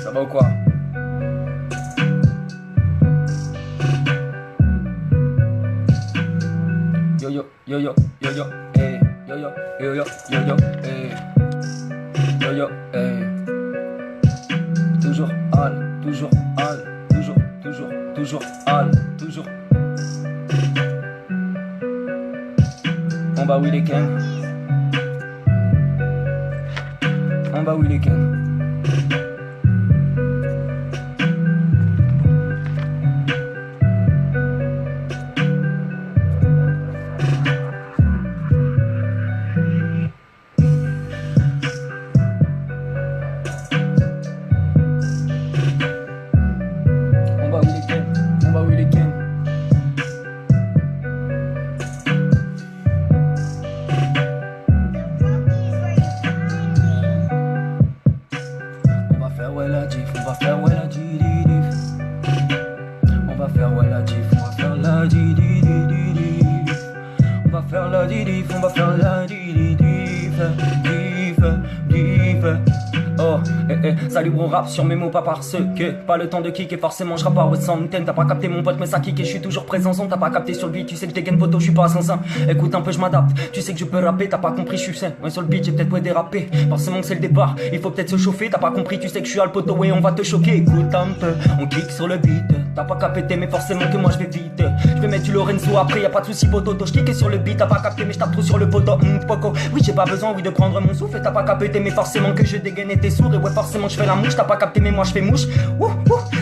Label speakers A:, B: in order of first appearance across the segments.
A: Ça va ou quoi? Yo yo, yo yo, yo yo, eh, yo yo, yo yo, yo yo, eh, yo yo, eh. Toujours Al, toujours Al, toujours Al, toujours. On bat Willy Ken. On bat Willy Ken. Salut gros rap sur mes mots pas parce que pas le temps de kicker forcément je rappe pas aux centaines. T'as pas capté mon pote mais ça kick et je suis toujours présent son. T'as pas capté sur le beat, tu sais que je dégaine poteau, je suis pas assassin. Écoute un peu je m'adapte, tu sais que je peux rapper. T'as pas compris je suis sain, ouais sur le beat j'ai peut-être déraper. Forcément que c'est le départ, il faut peut-être se chauffer. T'as pas compris, tu sais que je suis al poteau et on va te choquer. Écoute un peu, on kick sur le beat. T'as pas capté mais forcément que moi je vais vite. Je vais mettre du Lorenzo après, y a pas de soucis poteau. Je kick sur le beat, t'as pas capté mais je tape trop sur le poteau. Poco, oui j'ai pas besoin oui de prendre mon souffle. T'as pas capté mais forcément que je dégaine et t'es sourd. Et ouais forcément je fais la mouche, t'as pas capté mais moi je fais mouche.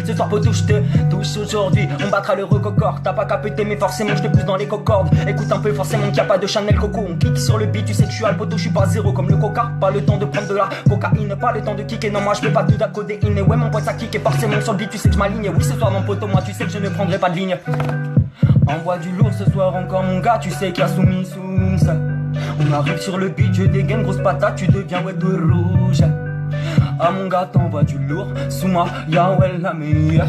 A: Ce soir poteau je te touche aujourd'hui. On battra le recocor. T'as pas capté mais forcément je te pousse dans les cocordes. Écoute un peu forcément qu'il y a pas de Chanel Coco. On kick sur le beat, tu sais que je suis al poteau, je suis pas zéro comme le coca. Pas le temps de prendre de la cocaïne, pas le temps de kicker. Non moi je veux pas de la codéine. Et ouais mon pote ça kick et forcément sur le beat tu sais que je m'aligne. Oui ce soir mon poteau moi tu sais que je ne prendrai pas de ligne. Envoie du lourd ce soir encore mon gars. Tu sais qu'il y a soumis sous ça. On arrive sur le beat, je dégaine grosse patate. Tu deviens ouais de rouge. Ah mon gars t'envoies du lourd, sous moi y'a ouais la meilleure.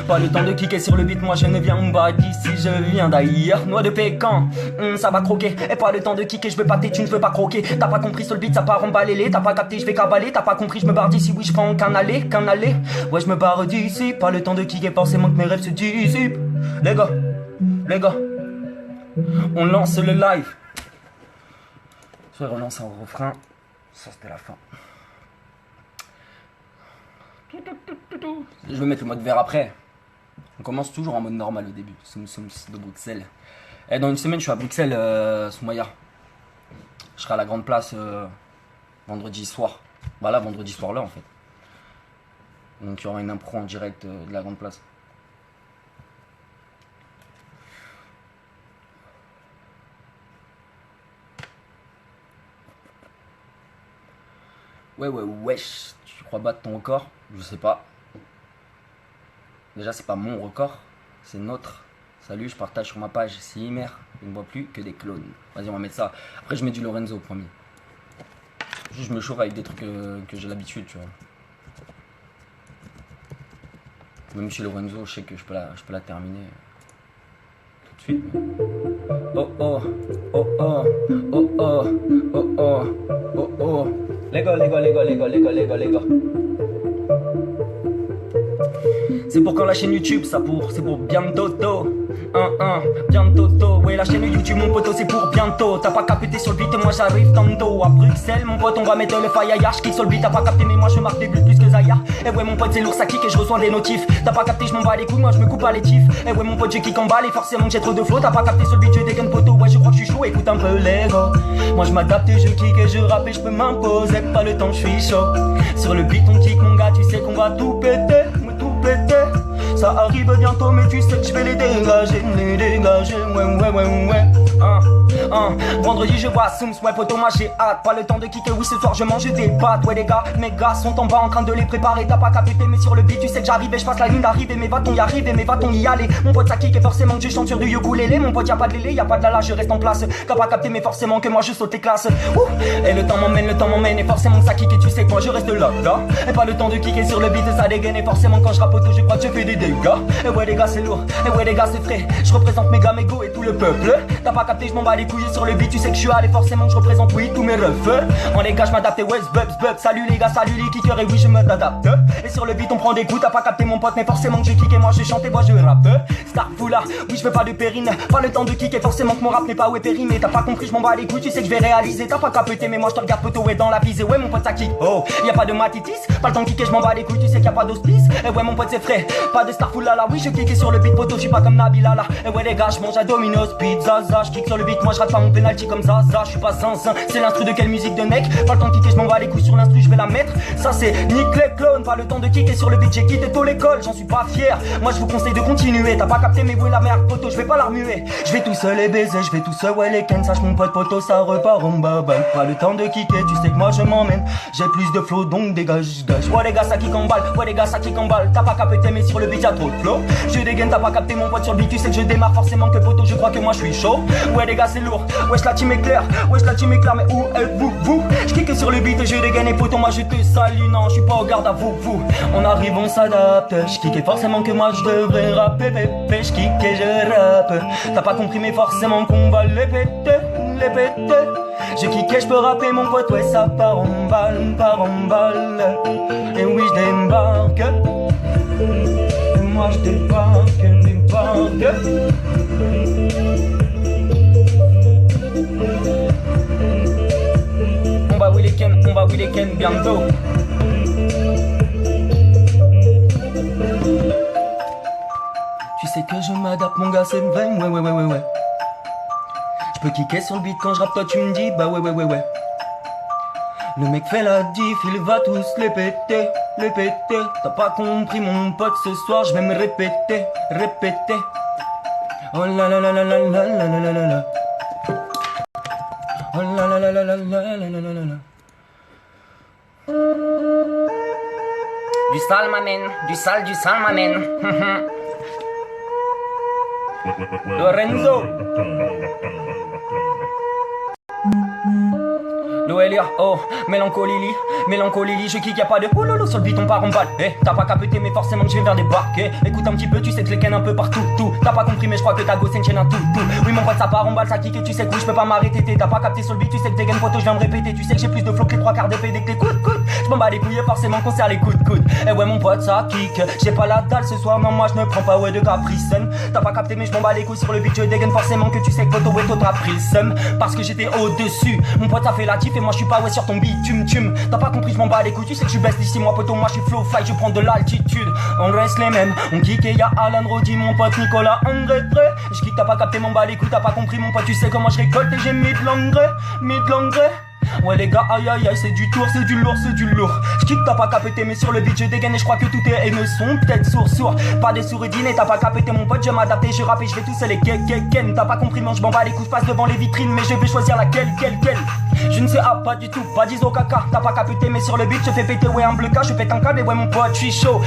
A: Pas le temps de kicker sur le beat, moi je ne viens pas d'ici, je viens d'ailleurs. Noix de pécan, ça va croquer. Et pas le temps de kicker, je veux pas tu ne veux pas croquer. T'as pas compris sur le beat, ça part en balélé. T'as pas capté, je vais cabaler. T'as pas compris, je me barre d'ici, oui je prends qu'un aller. Ouais je me barre d'ici, pas le temps de kicker, forcément que mes rêves se dissipent. Les gars, on lance le live. Je vais relancer un refrain, ça c'était la fin. Je vais mettre le mode vert après. On commence toujours en mode normal au début. Soum de Bruxelles. Et dans une semaine, je suis à Bruxelles, Soumaya. Je serai à la Grande Place vendredi soir. Voilà, vendredi soir là en fait. Donc il y aura une impro en direct de la Grande Place. Ouais, wesh. Tu crois battre ton record? Je sais pas. Déjà, c'est pas mon record, c'est notre. Salut, je partage sur ma page. C'est Imer. Je ne vois plus que des clones. Vas-y, on va mettre ça. Après, je mets du Lorenzo au premier. Juste, je me chauffe avec des trucs que j'ai l'habitude, tu vois. Même chez Lorenzo, je sais que je peux la terminer tout de suite. Oh. Les gars. C'est pour quand la chaîne YouTube, c'est pour bientôt. Bientôt. Ouais, la chaîne YouTube, mon poteau, c'est pour bientôt. T'as pas capté sur le beat, moi j'arrive tantôt. À Bruxelles, mon pote, on va mettre le faillage. Kick sur le beat, t'as pas capté, mais moi je marque des buts plus que Zaya. Et ouais, mon pote, c'est lourd, ça kick et je reçois des notifs. T'as pas capté, je m'en bats les couilles, moi je me coupe à les tifs. Et ouais, mon pote, je kick en balle et forcément que j'ai trop de flow. T'as pas capté sur le beat, je dégaine poteau. Ouais, je crois que je suis chaud, écoute un peu les gars. Moi je m'adapte, je kick et je rappe et je peux m'imposer. Pas le temps, je suis chaud. Sur le beat, on kick, mon gars, tu sais qu'on va tout péter. Ça arrive bientôt mais tu sais que je vais les dégager, ouais. Vendredi je vois Soums, ouais poteau moi j'ai hâte. Pas le temps de kicker, oui ce soir je mange des pâtes. Ouais les gars, mes gars sont en bas en train de les préparer. T'as pas capté mais sur le beat tu sais que j'arrive et je passe la ligne d'arrivée. Mais va-t-on y arriver, mais va-t-on y aller? Mon pote ça kick et forcément que je chante sur du ukulélé. Mon pote y'a pas de lélé, y'a pas de lala, je reste en place. T'as pas capté mais forcément que moi je saute les classes. Et le temps m'emmène et forcément ça kick et tu sais que moi je reste là. Et pas le temps de kicker sur le beat ça dégaine. Et forcément quand je rappe auto je crois que je fais des dégâts. les gars. Et ouais les gars c'est lourd, et ouais les gars c'est frais. Je représente méga mégo et tout le peuple. T'as pas capté, je m'en bats les couilles sur le beat. Tu sais que je suis allé forcément que je représente oui tous mes refs. En les gars je m'adapte et ouais bub. Salut les gars, salut les kickers et oui je m'adapte. Et sur le beat on prend des coups, t'as pas capté mon pote mais forcément que je kick et moi je chante et moi je rappe. Starfoula, oui je veux pas de périne. Pas le temps de kick et forcément que mon rap n'est pas ouais périmé. T'as pas compris, je m'en bats les couilles, tu sais que je vais réaliser. T'as pas capté mais moi je te regarde poteau ouais dans la visée. Ouais mon pote ça kick, oh y'a pas de matitis. Pas le temps de kicker, je m'en bats les couilles, tu sais qu'il y a pas d'hospice. Et ouais mon pote c'est frais, pas de Starfoula là. Oui je kick et sur le beat poteau, je suis pas comme Nabila là. Et ouais les gars, je mange à Domino's Pizza, je kick sur le beat, moi je rate pas mon penalty comme ça, je suis pas zinzin. C'est l'instru de quelle musique de mec. Pas le temps de kicker, je m'en bats les couilles sur l'instru, je vais la mettre. Ça c'est nique les clones, pas le temps de kicker sur le beat, j'ai quitté tôt l'école, j'en suis pas fier. Moi je vous conseille de continuer, t'as pas capté mais où est la merde poteau, je vais pas la remuer. Je vais tout seul et baiser, je vais tout seul ouais les ken, sache mon pote poteau ça repart en babal. Pas le temps de kicker, tu sais que moi je m'emmène. J'ai plus de flow donc dégage. Ouais les gars ça kick en balle, ouais les gars ça kick en balle. T'as pas capté mais sur le beat y'a trop de flow. Je dégaine, t'as pas capté mon pote sur le beat, tu sais que je démarre forcément que poteau, je crois que moi je suis chaud. Ouais les gars c'est lourd, wesh la team est claire, wesh la team est claire mais où êtes-vous? Je kick sur le beat, je dégaine et poteau, moi je te salue, non je suis pas au garde à vous. On arrive, on s'adapte, je kick et forcément que moi je devrais rapper, pépé, je kick et je rappe. T'as pas compris mais forcément qu'on va les péter. Je kick et je peux rapper mon pote, ouais ça part en balle. Et oui je débarque, et moi je débarque. On va oui les ken bientôt. Tu sais que je m'adapte mon gars c'est vrai, ouais. Je peux kicker sur le beat quand je rappe, toi tu me dis bah ouais. Le mec fait la diff, il va tous les péter. T'as pas compris mon pote, ce soir je vais me répéter. Oh la la la la la la la la la la. Oh la la la la la la la la la. Du sale m'amène, du sale m'amène. Lorenzo. L'OLR, oh, mélancolie, je kick, y'a pas de ouloulou sur le beat, on part en balle. T'as pas capté, mais forcément que je vais vers des barques. Écoute un petit peu, tu sais que je les ken un peu partout, tout. T'as pas compris, mais je crois que ta gosse enchaîne un tout. Oui, mon pote, ça part en balle, ça kick et tu sais que oui, je peux pas m'arrêter. T'as pas capté sur le beat, tu sais que dégaine photo, je viens me répéter. Tu sais que j'ai plus de flow que les 3/4 d'épée dès que les coudes. Je m'en bats les couilles, forcément qu'on serre les coudes. Et ouais, mon pote, ça kick. J'ai pas la dalle ce soir, non, moi je ne prends pas ouais de capricène. T'as pas capté, mais je m'en bats les couilles sur le beat, je dégaine forcément que tu sais que photo et toi t'as pris le seum. Parce que j'étais au-dessus. Mon pote, ça fait la diff et moi je suis pas ouais sur ton beat. T'as pas compris, je m'en bats les couilles, tu sais que je baisse d'ici moi poteau, moi je suis flow fly, je prends de l'altitude. On reste les mêmes, on kick et y'a Alan Roddy, mon pote Nicolas André. Je kick, t'as pas capté mon bas les couilles, t'as pas compris mon pote, tu sais comment je récolte et j'ai mis de l'engrais. Ouais les gars, aïe, c'est du tour, c'est du lourd. Je kick, t'as pas capté mais sur le beat je dégaine et je crois que tout est haineux son peut-être sourd. Pas des sourdines et t'as pas capté mon pote, je m'adapte et je rappe et je vais tout seul et ken. T'as pas compris mais je m'en bats les couilles, je passe devant les vitrines mais je vais choisir laquelle. Je ne sais pas du tout, pas d'ISO caca. T'as pas capté mais sur le beat je fais péter ouais un bleu-cas, je pète un câble et ouais mon pote je suis chaud.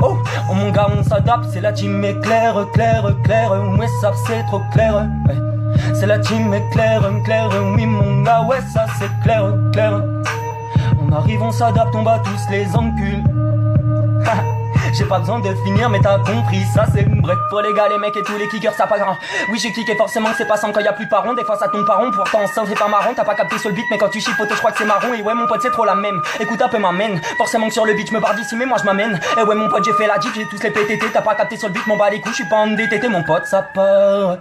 A: Oh mon gars on s'adapte, c'est la team éclair. Ouais ça c'est trop clair. Ouais. C'est la team éclair, oui mon gars, ouais ça c'est clair. On arrive, on s'adapte, on bat tous les enculs. J'ai pas besoin de finir mais t'as compris, ça c'est bref pour les gars, les mecs et tous les kickers, ça pas grand. Oui j'ai kické forcément c'est pas sans quand y'a plus par rond, des fois ça tombe par rond, pourtant ça c'est pas marrant, t'as pas capté sur le beat mais quand tu chies photo je crois que c'est marron. Et ouais mon pote c'est trop la même, écoute un peu m'amène. Forcément que sur le beat je me barre d'ici mais moi je m'amène. Et ouais mon pote j'ai fait la diff, j'ai tous les PTT, t'as pas capté sur le beat, m'en bats les couilles, je suis pas en DTT mon pote, ça part.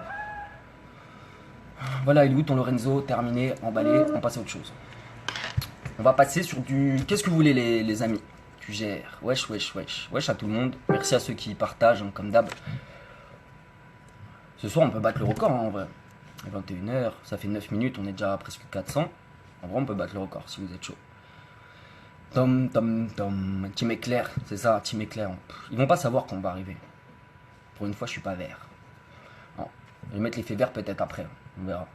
A: Voilà, il est où ton Lorenzo? Terminé, emballé, on passe à autre chose. On va passer sur du... Qu'est-ce que vous voulez les amis? Tu gères. Wesh à tout le monde. Merci à ceux qui partagent, hein, comme d'hab. Ce soir, on peut battre le record, hein, en vrai. 21h, ça fait 9 minutes, on est déjà à presque 400. En vrai, on peut battre le record, si vous êtes chaud. Tom. Team éclair, c'est ça, team éclair. Ils vont pas savoir qu'on va arriver. Pour une fois, je suis pas vert. Non. Je vais mettre l'effet vert peut-être après. On verra.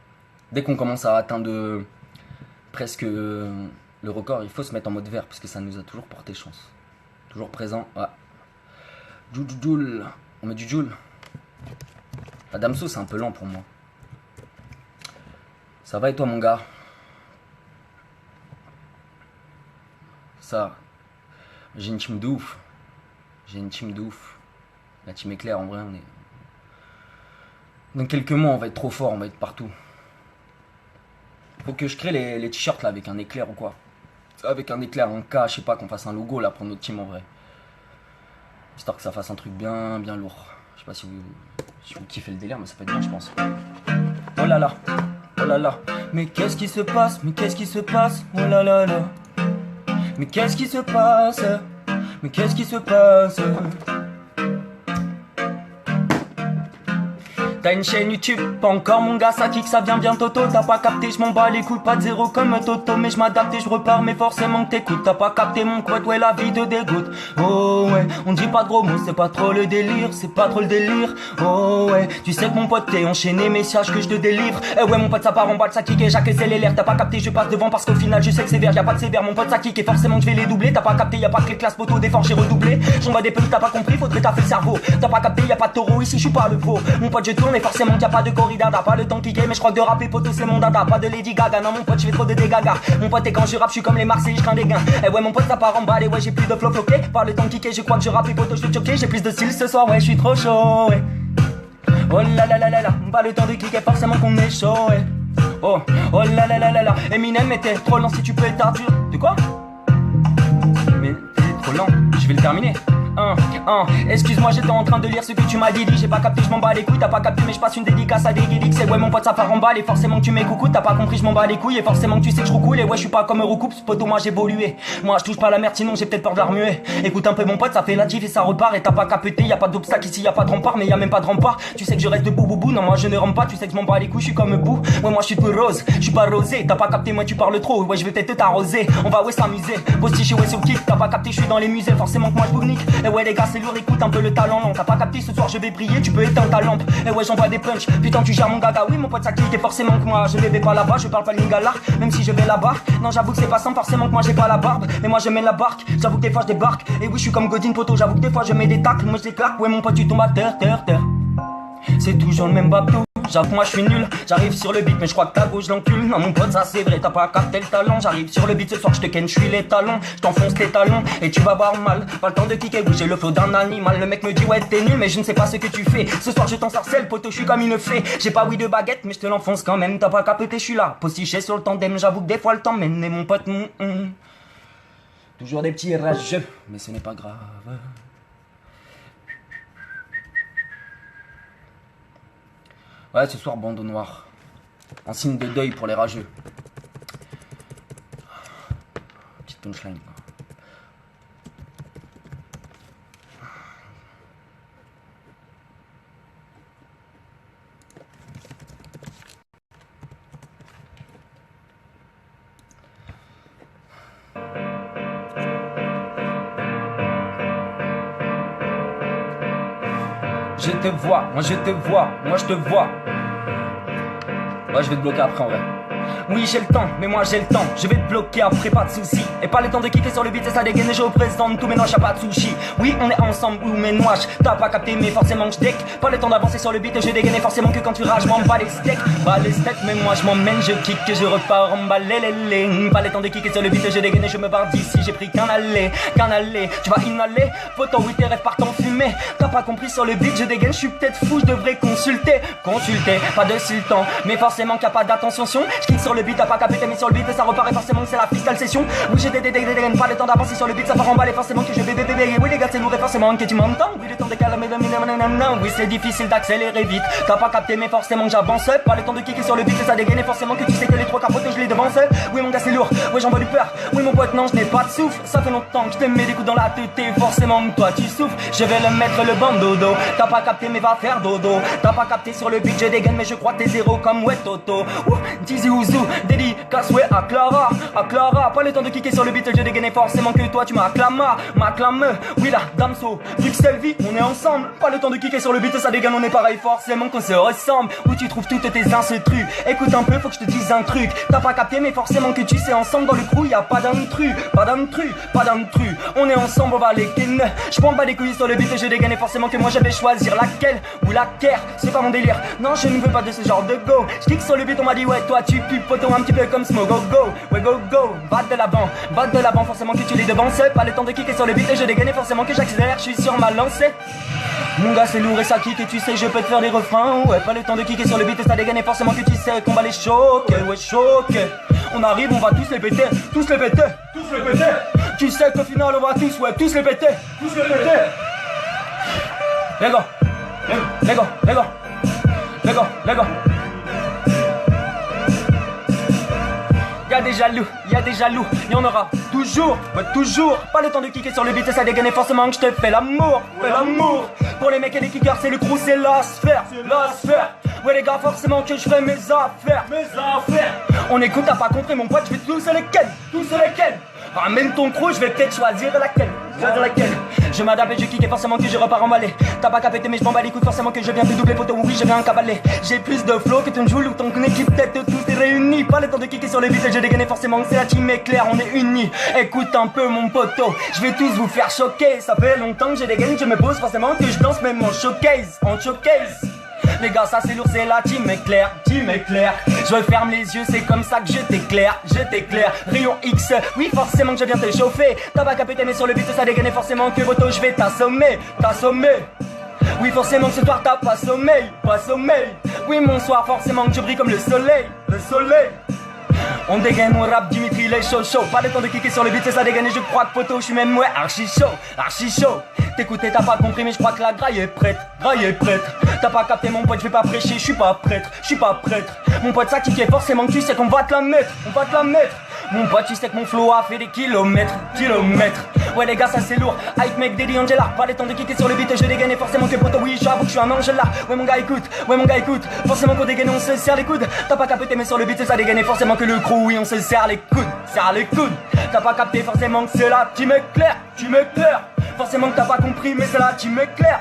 A: Dès qu'on commence à atteindre presque le record, il faut se mettre en mode vert parce que ça nous a toujours porté chance. Toujours présent. Ouais. Joule. On met du Joule. La Damso, c'est un peu lent pour moi. Ça va et toi, mon gars? Ça. J'ai une team de ouf. La team éclair, en vrai, on est... Dans quelques mois, on va être trop fort, on va être partout. Faut que je crée les t-shirts là avec un éclair ou quoi. Avec un éclair, un K, je sais pas, qu'on fasse un logo là pour notre team en vrai. Histoire que ça fasse un truc bien lourd. Je sais pas si vous kiffez le délire, mais ça peut être bien, je pense. Oh là là, oh là là. Mais qu'est-ce qui se passe? Mais qu'est-ce qui se passe? Oh là là là. Mais qu'est-ce qui se passe? Mais qu'est-ce qui se passe? T'as une chaîne YouTube, pas encore mon gars, ça kick, ça vient bien Toto. T'as pas capté, je m'en bats les couilles, pas de zéro comme Toto. Mais je m'adapte et je repars, mais forcément que t'écoutes. T'as pas capté mon quad, ouais la vie de dégoûte. Oh ouais, on dit pas de gros mots, c'est pas trop le délire, c'est pas trop le délire. Oh ouais, tu sais que mon pote t'es enchaîné, mais sache que je te délivre. Eh ouais mon pote ça part en balle, ça kick et Jacques c'est les l'air. T'as pas capté, je passe devant parce qu'au final je sais que c'est vert, y'a pas de sévère. Mon pote ça kick et forcément que je vais les doubler. T'as pas capté, y'a pas que les classes poteaux, d'efforts j'ai redoublé. J'en bats des punks, t'as pas compris, faudrait taffer le cerveau. T'as pas capté, y'a pas de taureau, ici je suis pas le veau. Mon pote je tourne et forcément qu'il y a pas de corrida, t'as pas le temps de cliquer, mais je crois que de rapper poteau c'est mon dada. Pas de Lady Gaga, non mon pote je fais trop de dégâts. Mon pote et quand je rappe je suis comme les Marseillais, je crains des gains. Et ouais mon pote ça part en balle et ouais j'ai plus de flow floqué. Pas le temps de cliquer, je crois que je rappe et poteau je te choquer. J'ai plus de style ce soir, ouais je suis trop chaud, ouais. Oh là là là là là, pas le temps de cliquer, forcément qu'on est chaud, ouais. Oh, oh là là là là là, Eminem était trop lent, si tu peux être dur. De quoi? Mais t'es trop lent, je vais le terminer. Excuse-moi, j'étais en train de lire ce que tu m'as dit. J'ai pas capté, je m'en bats les couilles. T'as pas capté, mais je passe une dédicace à des guidiques. C'est ouais, mon pote, ça part en balle. Et forcément que tu m'écoutes. T'as pas compris, je m'en bats les couilles. Et forcément que tu sais que je recoule. Et ouais, je suis pas comme Eurocoupe. Ce poteau, moi j'ai évolué. Moi, je touche pas la merde, sinon j'ai peut-être peur de la remuer. Écoute un peu, mon pote, ça fait la diff et ça repart. Et t'as pas capté, y a pas d'obstacle ici, y a pas de rempart. Mais y a même pas de rempart. Tu sais que je reste debout, boubou. Non, moi je ne rampe pas. Tu sais que je m'en bats les couilles, je suis comme bou. Ouais, moi je suis tout rose. Je suis pas rosé. T'as pas capté, moi tu parles trop. Ouais, je vais peut-être t'arroser. On va ouais s'amuser. Postiche, ouais, sur le kick. T'as pas capté, je suis dans les musées. Forcément que moi je vous nique. Et ouais, les gars, c'est lourd. Écoute un peu le talent lent. T'as pas capté, ce soir je vais briller, tu peux éteindre ta lampe. Et ouais j'envoie des punchs, putain tu gères mon gaga. Oui mon pote ça clique et forcément que moi je ne vais pas là-bas. Je parle pas lingala, même si je vais là-bas. Non j'avoue que c'est pas simple, forcément que moi j'ai pas la barbe. Mais moi je mène la barque, j'avoue que des fois je débarque. Et oui je suis comme Godin Poto, j'avoue que des fois je mets des tacles. Moi je déclare, ouais mon pote tu tombes à terre. C'est toujours le même bateau. J'avoue moi je suis nul, j'arrive sur le beat mais je crois que ta gauche l'encule. Non mon pote ça c'est vrai, t'as pas capté le talent. J'arrive sur le beat ce soir, je te ken, je suis les talons. Je t'enfonce les talons et tu vas avoir mal. Pas le temps de cliquer, bouger le flow d'un animal. Le mec me dit ouais t'es nul mais je ne sais pas ce que tu fais. Ce soir je t'en sarcelle, poteau je suis comme une fée. J'ai pas oui de baguette mais je te l'enfonce quand même. T'as pas capté, je suis là, postiché sur le tandem. J'avoue que des fois le temps mène et mon pote toujours des petits rageux, mais ce n'est pas grave. Ouais, ce soir, bandeau noir. En signe de deuil pour les rageux. Petite punchline. Je te vois, moi je te vois, moi je te vois. Ouais, je vais te bloquer après en vrai. Oui j'ai le temps, mais moi j'ai le temps. Je vais te bloquer après, pas de soucis. Et pas le temps de kicker sur le beat et ça dégaine. Et je représente tous mes noix, y'a pas de sushi. Oui on est ensemble, ou mes noix. T'as pas capté mais forcément je deck. Pas le temps d'avancer sur le beat et je dégaine. Et forcément que quand tu rages, m'en bats les steaks. Bats les steaks, mais moi je m'emmène, je kick et je repars en balélélé. Pas le temps de kicker sur le beat et je dégaine. Et je me barre d'ici, j'ai pris qu'un aller. Tu vas inhaler, photo oui tes rêves partent en fumée. T'as pas compris sur le beat, je dégaine, je suis peut-être fou, je devrais consulter. Pas de sultan, mais forcément qu'il y a pas d'attention. Je kick sur le beat, t'as pas capté mais sur le beat et ça repart et forcément que c'est la freestyle session. Oui j'ai des pas le temps d'avancer sur le beat, ça part en balle et forcément que je vais bébé. Oui les gars c'est lourd et forcément que tu m'entends. Oui le temps de calmer, oui c'est difficile d'accélérer vite. T'as pas capté mais forcément que j'avance. Pas le temps de kicker sur le beat et ça dégaine et forcément que tu sais que les trois capotes je les devance. Oui mon gars c'est lourd, oui j'en vois du peur. Oui mon pote non je n'ai pas de souffle. Ça fait longtemps que je te mets des coups dans la tête et forcément que toi tu souffres. Je vais le mettre le bandodo. T'as pas capté mais va faire dodo. T'as pas capté sur le beat je dégaine mais je crois que t'es zéro comme ouais Toto. Tizi Ouzou, dédicace ouais à Clara. Pas le temps de kicker sur le beat je dégaine et forcément que toi tu m'acclames. Oui la damso, vu que c'est vie on est ensemble. Pas le temps de kicker sur le beat ça dégaine on est pareil forcément qu'on se ressemble. Où tu trouves toutes tes instrus. Écoute un peu faut que je te dise un truc. T'as pas capté mais forcément que tu sais ensemble dans le crew y'a pas d'intrus. On est ensemble on va les ken. J'prends pas les couilles sur le beat et je dégaine et forcément que moi je vais choisir laquelle ou laquelle. C'est pas mon délire, non je ne veux pas de ce genre de go. J'kick sur le beat on m'a dit ouais toi tu pues poton un petit peu comme Smo go. Ouais go bat de l'avant forcément que tu les devances. Pas le temps de kicker sur le beat et je dégaine et forcément que j'accélère. Je suis sur ma lancée. Mon gars c'est lourd et ça kick et tu sais je peux te faire des refrains. Ouais pas le temps de kicker sur le beat et ça dégaine et forcément que tu sais qu'on va les choquer. Ouais choquer. On arrive on va tous les péter. Tous les péter. Tous les péter. Tu sais qu'au final on va tous ouais tous les péter. Tous les péter. Les gars. Les gars. Les gars. Les gars. Les gars. Y'a des jaloux, y en aura toujours, ouais toujours. Pas le temps de kicker sur le beat et ça dégaine et forcément que je te fais l'amour, Pour les mecs et les kickers c'est le crew, c'est la sphère, Ouais les gars forcément que je fais mes affaires, On écoute, t'as pas compris mon pote, je vais tous les ken, Ramène ton crew, je vais peut-être choisir laquelle. Je m'adapte et je kick et forcément que je repars en balai. T'as pas capté mais je m'en bats les couilles forcément que je viens te doubler poteau. Oui je viens cavaler. J'ai plus de flow que ton joule ou ton équipe tête tous est réunis. Pas le temps de kicker sur les beats et j'ai dégainé forcément c'est la team éclair, on est unis. Écoute un peu mon poteau, je vais tous vous faire choquer. Ça fait longtemps que j'ai dégainé, je me pose forcément que je danse même en showcase. Les gars ça c'est lourd, c'est la team éclair. Je ferme les yeux, c'est comme ça que je t'éclaire. Rayon X, oui forcément que je viens te chauffer. T'as pas capté mais sur le but ça dégaine forcément que Boto je vais t'assommer. Oui forcément que ce soir t'as pas sommeil. Oui mon soir forcément que je brille comme le soleil. On dégaine, on rap, Dimitri, les chaud. Pas le temps de kicker sur le beat, c'est ça dégaine et je crois que poteau, je suis même archi chaud. T'écoutais, t'as pas compris, mais je crois que la graille est prête. T'as pas capté mon pote, je vais pas prêcher, je suis pas prêtre. Mon pote, ça kick forcément que tu sais qu'on va te la mettre. Mon pote, tu sais que mon flow a fait des kilomètres. Ouais les gars, ça c'est lourd. Hype mec, Daddy Angela. Pas le temps de kicker sur le beat, je dégaine forcément que poteau, oui j'avoue que je suis un ange là. Ouais mon gars écoute. Forcément qu'on dégaine, on se serre les coudes. T'as pas capté mais sur le beat, ça dégaine forcément que le crew, oui on se serre les coudes. T'as pas capté forcément que c'est là, tu m'éclaires. Forcément que t'as pas compris mais c'est là, tu m'éclaires.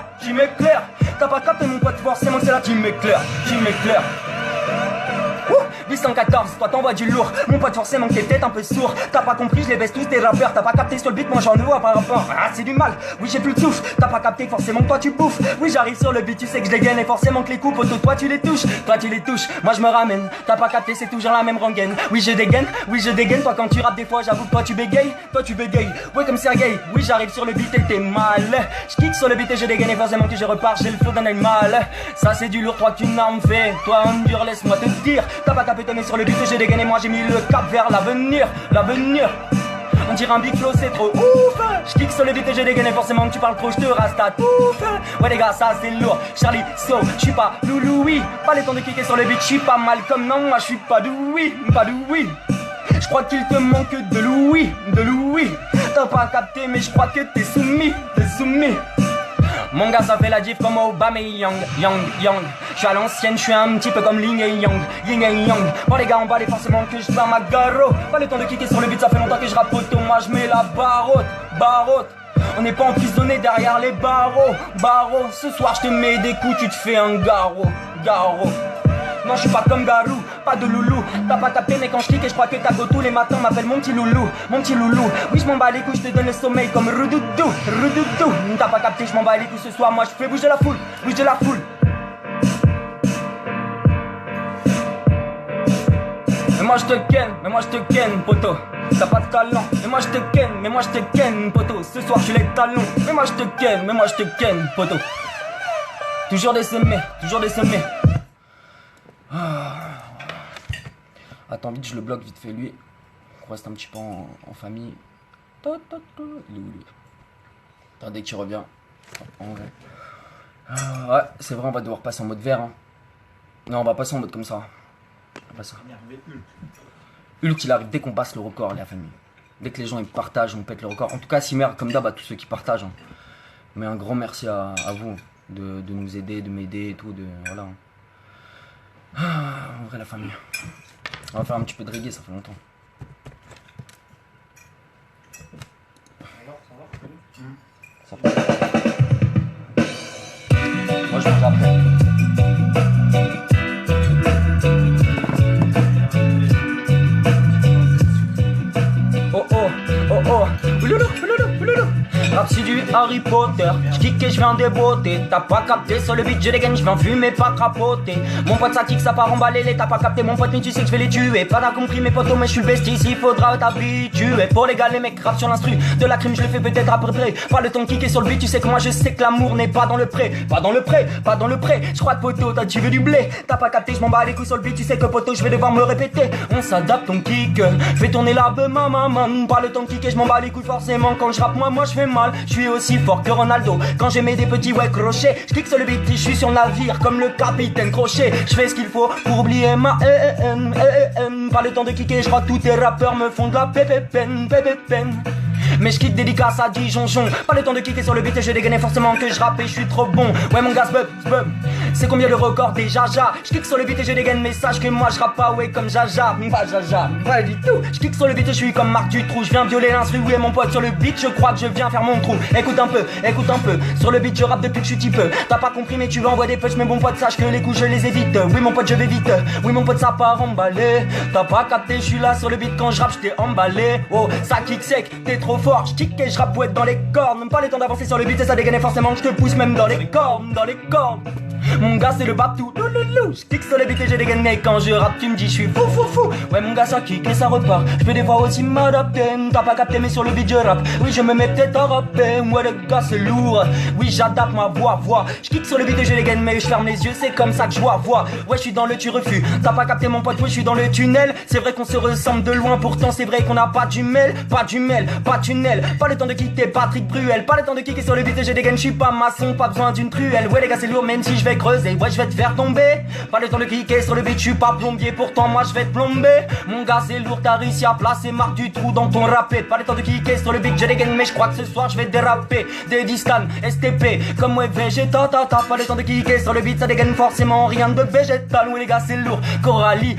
A: T'as pas capté mon pote, forcément que c'est là, tu m'éclaires. 814, toi t'envoies du lourd. Mon pote forcément que t'es peut-être un peu sourd. T'as pas compris, je les baisse tous tes rappeurs. T'as pas capté sur le beat, moi j'en vois par rapport. Ah c'est du mal, oui j'ai plus de souffle. T'as pas capté forcément que toi tu bouffes. Oui j'arrive sur le beat, tu sais que je dégaine et forcément que les coups auto toi tu les touches. Moi je me ramène. T'as pas capté, c'est toujours la même rengaine. Oui je dégaine, toi quand tu rappes des fois j'avoue que toi tu bégayes. Ouais comme Sergei, oui j'arrive sur le beat et t'es mal. Je kick sur le beat et je dégaine et forcément que je repars, j'ai le flow d'un animal. Ça c'est du lourd, toi qu'une arme fait. Toi on dure, laisse-moi te dire. T'as pas capté mais sur le but j'ai dégainé, moi j'ai mis le cap vers l'avenir. On dirait un big flow, c'est trop ouf. Je kick sur le beat et j'ai dégainé forcément que tu parles trop, je te rase ta touffe. Ouais les gars ça c'est lourd, Charlie So, je suis pas Louloui. Pas le temps de kicker sur le beat, je suis pas Malcolm, non moi je suis pas Louis. Je crois qu'il te manque de Louis. T'as pas capté mais je crois que t'es soumis. Mon gars ça fait la diff comme Obama et Young. Je suis à l'ancienne, je suis un petit peu comme Yin et Yang. Bon les gars on va aller forcément que je ferme ma garo. Pas le temps de kicker sur le beat, ça fait longtemps que je rappe auto. Moi je mets la barotte. On n'est pas emprisonné derrière les barreaux. Ce soir je te mets des coups, tu te fais un garrot. Non je suis pas comme Garou, pas de loulou. T'as pas capté mais quand je clique et je crois que t'as go tous les matins m'appelle mon petit loulou. Oui je m'en bats les couilles, je te donne le sommeil comme Rudoudou. T'as pas capté, je m'en bats les couilles ce soir. Moi je fais bouger la foule. Mais moi je te ken poto. T'as pas de talent, mais moi je te ken poto. Ce soir je les talons, mais moi je te ken poto. Toujours des sommets. Attends vite, je le bloque vite fait lui. On reste un petit peu en famille. Il est où lui? Attends, dès que tu reviens. En vrai. Ouais, c'est vrai, on va devoir passer en mode vert. Hein. Non, on va passer en mode comme ça. Hulk, il arrive dès qu'on passe le record, la famille. Dès que les gens ils partagent, on pète le record. En tout cas, Simer, comme d'hab, à tous ceux qui partagent. Hein. Mais un grand merci à vous de nous aider, de m'aider et tout. Voilà. En vrai, la famille. On va faire un petit peu de reggae, ça fait longtemps. Ça va. Moi je mange après. Oh. Ouloulou. Rap c'est du Harry Potter. J'kick et j'viens déboter. T'as pas capté sur le beat, je dégaine, j'viens fumer, pas crapoter. Mon pote ça kick, ça part emballer les. T'as pas capté mon pote, mais tu sais que j'vais les tuer. Pas t'as compris mes potos, mais j'suis le bestie, ici faudra t'habituer. Pour les gars, les mecs rap sur l'instru. De la crime, je le fais peut-être après près. Pas le temps de kicker sur le beat, tu sais que moi je sais que l'amour n'est pas dans le pré. Pas dans le pré, pas dans le pré. J'crois que poteau, t'as tu veux du blé. T'as pas capté, j'm'en bats les couilles sur le beat, tu sais que poteau, j'vais devoir me répéter. On s'adapte, ton kick. Fais tourner la be ma maman. Pas le temps de kicker, j'm'en bats les couilles forcément. Quand j'rappe, moi j'fais mal. J'suis aussi fort que Ronaldo. Quand j'aimais des petits ouais crochets, j'kick sur le beat, j'suis sur le navire comme le capitaine Crochet. J'fais ce qu'il faut pour oublier ma haine. Pas le temps de kicker, j'crois que tous tes rappeurs me font de la pépépène. Mais je kick dédicace à Dijonjon. Pas le temps de kicker sur le beat et je dégaine forcément que je rappe et je suis trop bon. Ouais mon gars bub. C'est combien le record des jaja. Je kick sur le beat et je dégaine mais sache que moi je rappe pas ouais comme jaja. Pas jaja, pas du tout. Je kick sur le beat et je suis comme Marc Dutroux. Je viens violer l'instru, ouais mon pote sur le beat. Je crois que je viens faire mon trou. Écoute un peu. Sur le beat je rappe depuis que je suis petit peu. T'as pas compris mais tu veux envoyer des punch. Mais mon pote sache que les coups je les évite. Oui mon pote je vais vite. Oui mon pote ça part emballé. T'as pas capté, je suis là sur le beat quand je rappe, je t'ai emballé. Oh ça kick sec, t'es trop fort. Je kick et je rappe dans les cornes. Même pas le temps d'avancer sur le beat et ça dégaine forcément. Je te pousse même dans les cornes. Mon gars c'est le batou, louloulou. Je kick sur le beat et j'ai dégainé. Quand je rappe tu me dis je suis fou. Ouais mon gars ça kick et ça repart. Je peux des fois aussi m'adapter. T'as pas capté mais sur le beat je rappe. Oui je me mets peut-être à rapper. Ouais le gars c'est lourd. Oui j'adapte ma voix. Je kick sur le beat et je dégaine mais je ferme les yeux. C'est comme ça que je vois. Ouais je suis dans le tu refus. T'as pas capté mon pote, ouais je suis dans le tunnel. C'est vrai qu'on se ressemble de loin. Pourtant c'est vrai qu'on n'a pas de jumelles. Pas tunnel. Pas le temps de kicker Patrick Bruel. Pas le temps de kicker sur le beat et je dégaine. Je suis pas maçon, pas besoin d'une truelle. Ouais les gars c'est lourd même si je vais creuser. Ouais je vais te faire tomber. Pas le temps de kicker sur le beat, je suis pas plombier. Pourtant moi je vais te plomber. Mon gars c'est lourd, t'as réussi à placer Marc Dutroux dans ton rappé. Pas le temps de kicker sur le beat, je dégaine mais je crois que ce soir je vais déraper. Des Distan, STP, comme ouais Vegeta. Pas le temps de kicker sur le beat, ça dégaine forcément rien de végétal. Ouais les gars c'est lourd, Coralie,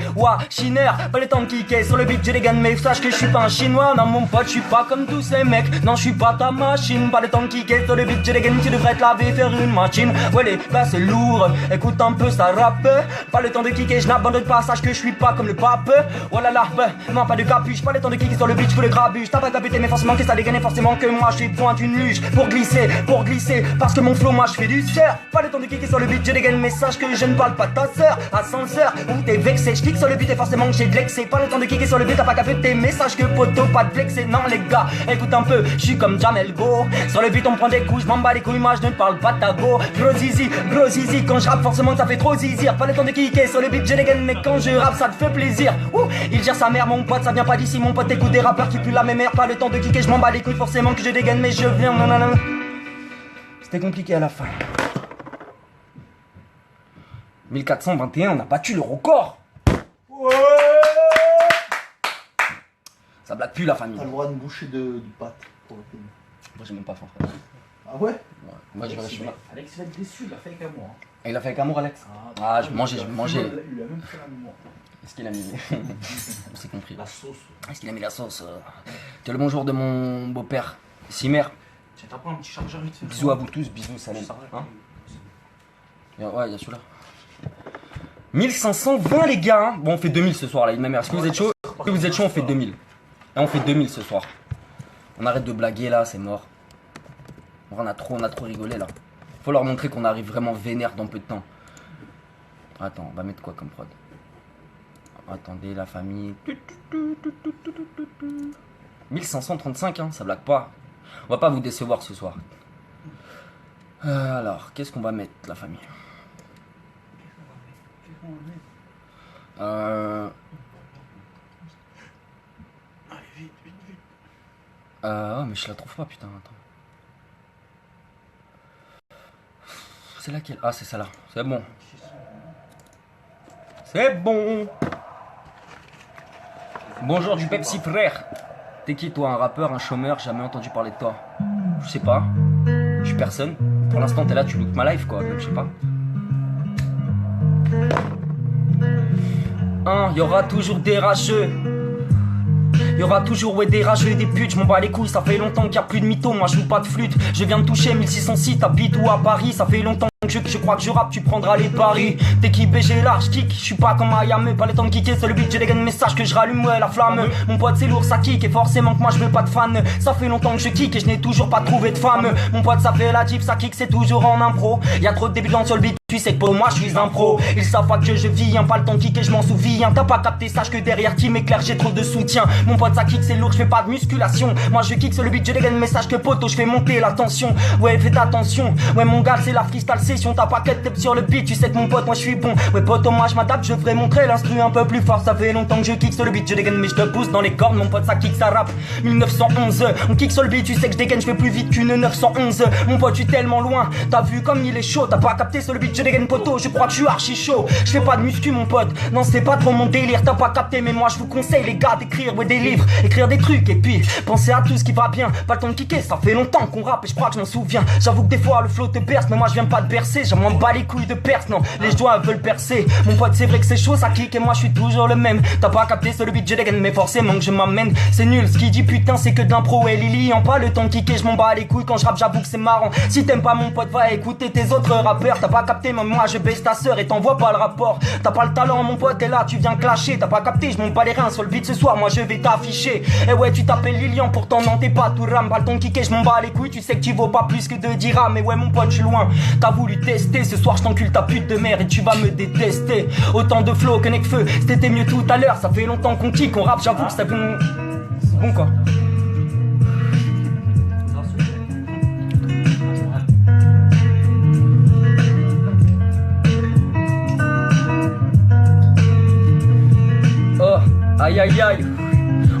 A: Schiner. Pas le temps de kicker sur le beat, je dégaine mais sache que je suis pas un chinois. Non mon pote, je suis pas comme tous ces mecs. Non je suis pas ta machine. Pas le temps de kicker sur le beat, je dégaine, tu devrais te laver, faire une machine. Ouais les gars c'est lourd, écoute un peu ça rappe. Pas le temps de kicker, je n'abandonne pas, sache que je suis pas comme le pape. Oh là là, non pas de capuche. Pas le temps de kicker sur le beat, je fous le grabuge. T'as pas capté mais forcément que ça dégaine forcément que moi je suis point d'une luge. Pour glisser, parce que mon flow moi je fais du surf. Pas le temps de kicker sur le beat, je dégaine mais sache que je ne parle pas de ta sœur. Ascenseur, où t'es vexé, je kick sur le beat et forcément que j'ai de l'excès. Pas le temps de kicker sur le beat, t'as pas capté mais sache que poteau pas de vexé. Non les gars, écoute un peu, je suis comme Jamel Go. Sur le beat on prend des coups, je m'en bats les couilles, moi je ne parle pas de ta go. Gros zizi, quand je rappe forcément ça fait trop zizir. Pas le temps de kicker sur le beat, je dégaine mais quand je rappe ça te fait plaisir. Il gère sa mère mon pote, ça vient pas d'ici mon pote. Écoute des rappeurs qui puent la même mère. Pas le temps de kicker, je m'en bats les couilles forcément que je dégaine mais je viens. Non. C'était compliqué à la fin. 1421, on a battu le record. Ouais. Ça blague plus la famille.
B: T'as le droit de boucher de pâte pour le film.
A: Moi j'ai même pas faim frère.
B: Ah ouais?
A: Moi je vais rester là.
B: Alex va être déçu, il a fait avec amour. Hein.
A: Il a fait avec amour Alex. Je mangeais.
B: Il a même fait l'amour.
A: Est-ce qu'il a mis on s'est compris.
B: La sauce.
A: Est-ce qu'il a mis la sauce Tu as le bonjour de mon beau-père, Simer.
B: Tiens, t'as pas un petit chargeur vite fait?
A: Bisous à vous tous, bisous Salem. Hein ouais, il y a celui-là. 1520 les gars hein. Bon on fait 2000 ce soir là, une même heure. Est-ce que vous êtes chaud? Est-ce que vous êtes chaud? On fait 2000. Là on fait 2000 ce soir. On arrête de blaguer là, c'est mort. On a trop rigolé là. Faut leur montrer qu'on arrive vraiment vénère dans peu de temps. Attends, on va mettre quoi comme prod? Attendez la famille. 1535 hein, ça blague pas. On va pas vous décevoir ce soir. Alors, qu'est-ce qu'on va mettre la famille? Allez, vite. Oh, mais je la trouve pas, putain, attends. C'est laquelle? Ah, c'est celle-là. C'est bon. C'est bon. Bonjour du Pepsi frère. T'es qui toi? Un rappeur, un chômeur? Jamais entendu parler de toi. Je sais pas. Je suis personne. Pour l'instant t'es là, tu look ma life quoi, donc je sais pas. Hein, y aura toujours des rageux. Y aura toujours ouais, des rageux et des putes, je m'en bats les couilles, ça fait longtemps qu'il y a plus de mythos, moi je joue pas de flûte. Je viens de toucher 1606, t'habites où à Paris, ça fait longtemps que je crois que je rappe, tu prendras les paris. T'es qui BG large kick, je suis pas comme Ayame. Pas le temps de kicker, c'est le beat, j'ai des gains message que je rallume, ouais la flamme. Mon pote c'est lourd, ça kick, et forcément que moi je veux pas de fan. Ça fait longtemps que je kick et je n'ai toujours pas trouvé de femme. Mon pote ça fait la jeep, ça kick, c'est toujours en impro. Y'a trop de débutants sur le beat. Tu sais que pour moi je suis un pro. Ils savent pas que je vis, pas le temps de kicker, je m'en souviens. T'as pas capté, sache que derrière Team Éclair j'ai trop de soutien. Mon pote ça kick, c'est lourd, je fais pas de musculation. Moi je kick sur le beat, je dégaine message que poto, je fais monter la tension. Ouais faites attention, ouais mon gars c'est la freestyle session. T'as pas qu'être tip sur le beat, tu sais que mon pote moi je suis bon. Ouais poto moi je m'adapte, je ferai montrer l'instru un peu plus fort. Ça fait longtemps que je kick sur le beat, je dégaine mais je te pousse dans les cordes. Mon pote ça kick, ça rappe 1911. On kick sur le beat, tu sais que je dégaine, je fais plus vite qu'une 911. Mon pote je suis tellement loin, t'as vu comme il est chaud. T'as pas capté sur le beat, je dégaine poto, je crois que je suis archi chaud. Je fais pas de muscu mon pote, non c'est pas trop mon délire. T'as pas capté mais moi je vous conseille les gars d'écrire ouais, des livres, écrire des trucs et puis pensez à tout ce qui va bien. Pas le temps de kicker, ça fait longtemps qu'on rappe et je crois que je m'en souviens. J'avoue que des fois le flow te berce mais moi je viens pas de bercer. J'en m'en bats les couilles de perce, non les joints veulent percer. Mon pote c'est vrai que c'est chaud ça kick et moi je suis toujours le même. T'as pas capté sur le beat je dégaine mais forcément que je m'amène. C'est nul ce qui dit putain c'est que de l'impro et Lily en pas le temps de kicker, je m'en bats les couilles quand je rappe, j'avoue que c'est marrant. Si t'aimes pas mon pote va écouter tes autres rappeurs. T'as pas capté mais moi je baisse ta sœur et t'envoie pas le rapport. T'as pas le talent mon pote et là tu viens clasher. T'as pas capté, je monte pas les reins sur le beat ce soir, moi je vais t'afficher. Et ouais tu t'appelles Lilian pourtant non t'es pas tout ram. Pas le temps de kicker, je m'en bats les couilles, tu sais que tu vaux pas plus que de dirhams. Mais ouais mon pote je suis loin, t'as voulu tester. Ce soir je t'encule ta pute de mère et tu vas me détester. Autant de flow que Necfeu, c'était mieux tout à l'heure. Ça fait longtemps qu'on kick, on rappe, j'avoue que c'est bon. C'est bon quoi. Oh, aïe aïe aïe.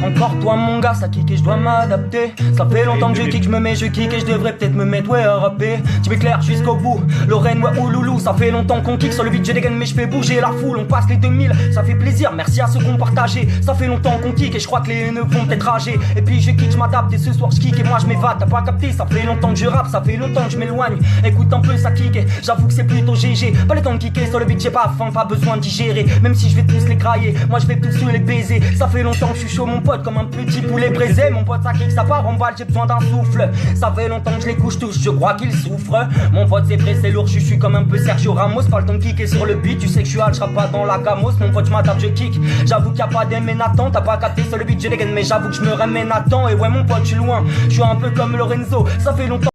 A: Encore toi mon gars, ça kick et je dois m'adapter. Ça fait longtemps que je kick, je me mets, je kick et je devrais peut-être me mettre ouais à rapper. Tu m'éclaires jusqu'au bout, Lorraine ouais ouloulou. Ça fait longtemps qu'on kick sur le beat, je dégaine mais je fais bouger la foule. On passe les 2000, ça fait plaisir, merci à ceux qu'on partagé. Ça fait longtemps qu'on kick et je crois que les haineux vont peut-être rager. Et puis je kick, je m'adapte et ce soir je kick et moi je m'évade. T'as pas capté, ça fait longtemps que je rappe, ça fait longtemps que je m'éloigne. Écoute un peu ça kick et j'avoue que c'est plutôt GG. Pas le temps de kicker sur le beat, j'ai pas faim, pas besoin de digérer. Même si je vais tous les grailler, moi je vais tous les baiser. Ça fait longtemps que je suis chaud mon pote comme un petit poulet braisé. Mon pote ça kick, ça part en balle, j'ai besoin d'un souffle. Ça fait longtemps que je les couche tous, je crois qu'ils souffrent. Mon pote c'est vrai, c'est lourd, je suis comme un peu Sergio Ramos. Pas le temps de kicker sur le beat, tu sais que je suis hal, je rappe pas dans la gamos. Mon pote je m'adapte, je kick, j'avoue qu'il y a pas d'aimer Nathan. T'as pas capté sur le beat, je dégaine mais j'avoue que je me remets Nathan. Et ouais mon pote je suis loin, je suis un peu comme Lorenzo. Ça fait longtemps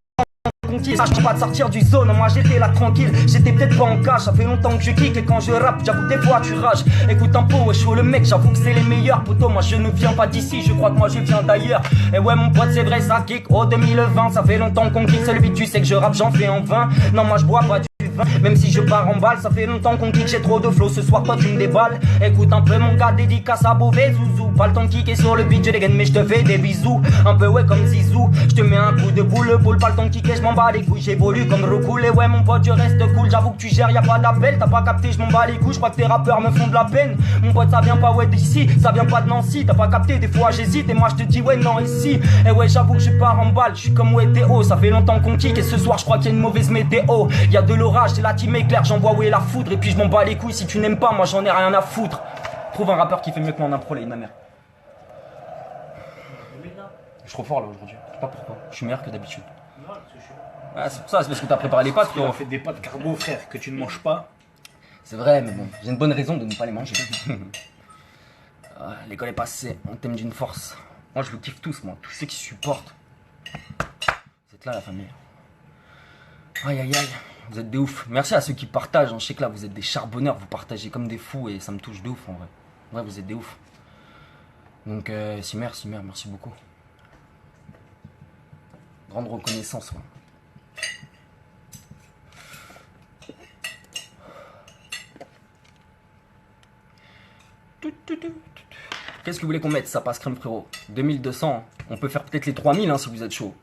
A: ça je pas de sortir du zone, moi j'étais là tranquille, j'étais peut-être pas en cage. Ça fait longtemps que je kick et quand je rappe, j'avoue que des fois tu rages. Écoute un peu, ouais, je suis le mec, j'avoue que c'est les meilleurs potos. Moi je ne viens pas d'ici, je crois que moi je viens d'ailleurs. Et ouais mon pote c'est vrai ça kick, oh 2020. Ça fait longtemps qu'on kick, c'est le beat, tu sais que je rappe, j'en fais en vain. Non moi je bois pas du vin, même si je pars en balle. Ça fait longtemps qu'on kick, j'ai trop de flow, ce soir toi tu me déballes. Écoute un peu mon gars, dédicace à Beauvais Zouzou. Pas le temps de kicker sur le beat, je dégaine mais je te fais des bisous. Un peu ouais comme Zizou, je te mets un coup de boule. Pas le temps de kicker, je m'en bats les couilles, j'évolue comme Rocoul. Et ouais mon pote je reste cool, j'avoue que tu gères, y'a pas d'appel. T'as pas capté, je m'en bats les couilles, je crois que tes rappeurs me font de la peine. Mon pote ça vient pas ouais d'ici, ça vient pas de Nancy. T'as pas capté, des fois j'hésite et moi je te dis ouais non ici. Et ouais j'avoue que je pars en balle, je suis comme ouais Théo. Ça fait longtemps qu'on kick et ce soir je crois qu'il y a une mauvaise météo. Y'a de l'orage, c'est la team Éclair, j'envoie ouais la foudre. Et puis je m'en bats les couilles, si tu n'aimes pas moi j'en ai rien à foutre. Trouve un rappeur qui fait mieux que moi en impro, là, ma mère. Je suis trop fort là aujourd'hui, je sais pas pourquoi, je suis meilleur que d'habitude. Ah, c'est pour ça, c'est parce que t'as préparé les pâtes.
B: Tu as fait des pâtes carbo frère que tu ne manges pas.
A: C'est vrai, mais bon, j'ai une bonne raison de ne pas les manger. L'école est passée, on t'aime d'une force. Moi je vous kiffe tous, moi, tous ceux qui supportent. Vous êtes là la famille. Aïe aïe aïe, vous êtes des ouf. Merci à ceux qui partagent, je sais que là vous êtes des charbonneurs, vous partagez comme des fous et ça me touche de ouf en vrai. Ouais, vous êtes des ouf. Donc Simer, merci beaucoup. Grande reconnaissance, moi. Qu'est-ce que vous voulez qu'on mette? Ça passe crème frérot. 2200, on peut faire peut-être les 3000 hein, si vous êtes chaud.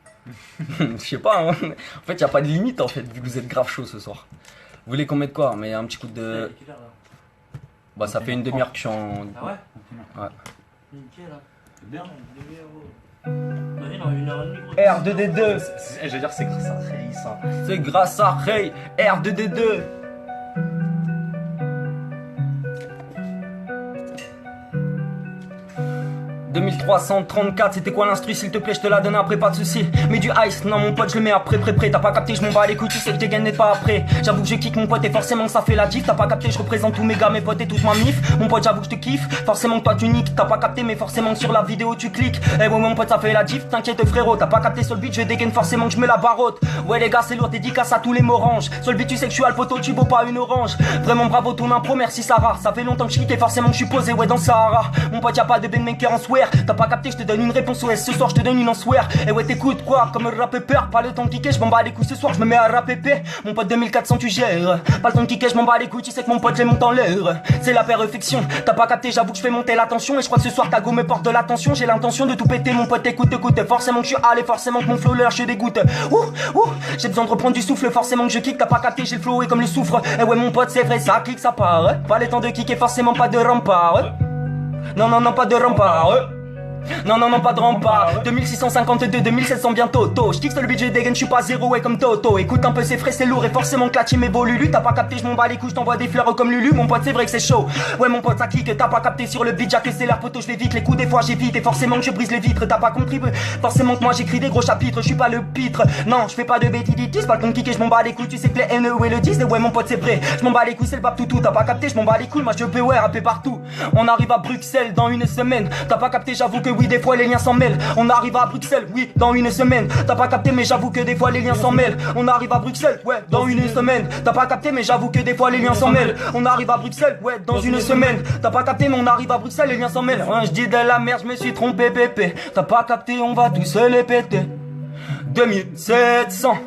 A: Je sais pas hein. En fait y a pas de limite en fait vu que vous êtes grave chaud ce soir. Vous voulez qu'on mette quoi? Mais un petit coup de... Bah ça fait une demi-heure que je suis en...
B: Ah ouais?
A: Ouais.
B: Nickel là. C'est bien.
A: R2D2.
B: Je veux dire c'est grâce à Ray ça.
A: C'est grâce à Ray. R2D2. 2334, c'était quoi l'instru s'il te plaît, je te la donne après, pas de soucis. Mais du ice, non mon pote, je le mets après, prêt. T'as pas capté, je m'en bats les couilles, tu sais que je dégaine pas après. J'avoue que je kick mon pote et forcément ça fait la diff. T'as pas capté, je représente tous mes gars, mes potes et toute ma mif. Mon pote, j'avoue que je te kiffe, forcément que toi tu niques. T'as pas capté, mais forcément sur la vidéo tu cliques. Eh ouais mon pote, ça fait la diff, t'inquiète frérot. T'as pas capté sur le beat, je dégaine forcément que je mets la barotte. Ouais les gars, c'est lourd, dédicace à tous les moranges. Sur le beat, tu sais que je suis alphoto, tu vaux pas une orange. Vraiment bravo ton impro, merci Sarah. Ça fait longtemps que je kick et forcément que je suis posé, ouais dans le Sahara. Mon pote, y'a pas de maker en swear. T'as pas capté, je te donne une réponse ouais. Ce soir je te donne une en swear. Et ouais t'écoutes quoi, comme le rap peur. Pas le temps de kicker, je m'en bats les couilles ce soir, je me mets à rapper. Mon pote 2400 tu gères. Pas le temps de kicker, je m'en bats les couilles, tu sais que mon pote je les monte en l'air. C'est la perfection, t'as pas capté, j'avoue que je fais monter la tension. Et je crois que ce soir ta go me porte de l'attention. J'ai l'intention de tout péter mon pote, écoute. Forcément que je suis allé, forcément que mon flow leur je dégoûte. J'ai besoin de reprendre du souffle, forcément que je kick. T'as pas capté, j'ai le flow et comme le soufre. Et ouais mon pote c'est vrai, ça clique, ça part. Pas le temps de kicker, forcément pas de rempart. Non, pas de rempart. Non, pas de rempart. 2652, 2700 bientôt. Je kick sur le budget dégaine, je suis pas zéro, ouais, comme Toto. Écoute un peu, c'est frais, c'est lourd. Et forcément que la team est beau, Lulu. T'as pas capté, je m'en bats les couilles, je t'envoie des fleurs comme Lulu. Mon pote, c'est vrai que c'est chaud. Ouais, mon pote, ça clique. T'as pas capté sur le beat, Jack, c'est l'air poteau, je l'évite. Les coups, des fois, j'évite. Et forcément que je brise les vitres. T'as pas compris, forcément que moi, j'écris des gros chapitres. Je suis pas le pitre. Non, je fais pas de bêtiditis. Pas le temps de kicker, je m'en bats les couilles. Tu sais que les NE et le 10. Et ouais, mon pote, c'est vrai. Je m'en bats les couilles, c'est le bap toutou. T'as pas capté, je m'en bats les couilles. Moi, je peux, ouais, rapper partout. On arrive à Bruxelles dans une semaine. T'as pas capté, j'avoue que oui, des fois, les liens s'en mêlent. On arrive à Bruxelles, oui, dans une semaine. T'as pas capté, mais j'avoue que des fois les liens s'en mêlent. On arrive à Bruxelles, ouais, dans une semaine. T'as pas capté, mais j'avoue que des fois les liens s'en mêlent. On arrive à Bruxelles, ouais, dans une semaine. T'as pas capté, mais on arrive à Bruxelles, les liens s'en mêlent. Je dis de la merde, je me suis trompé, pépé. T'as pas capté, on va tous se les péter. 2700.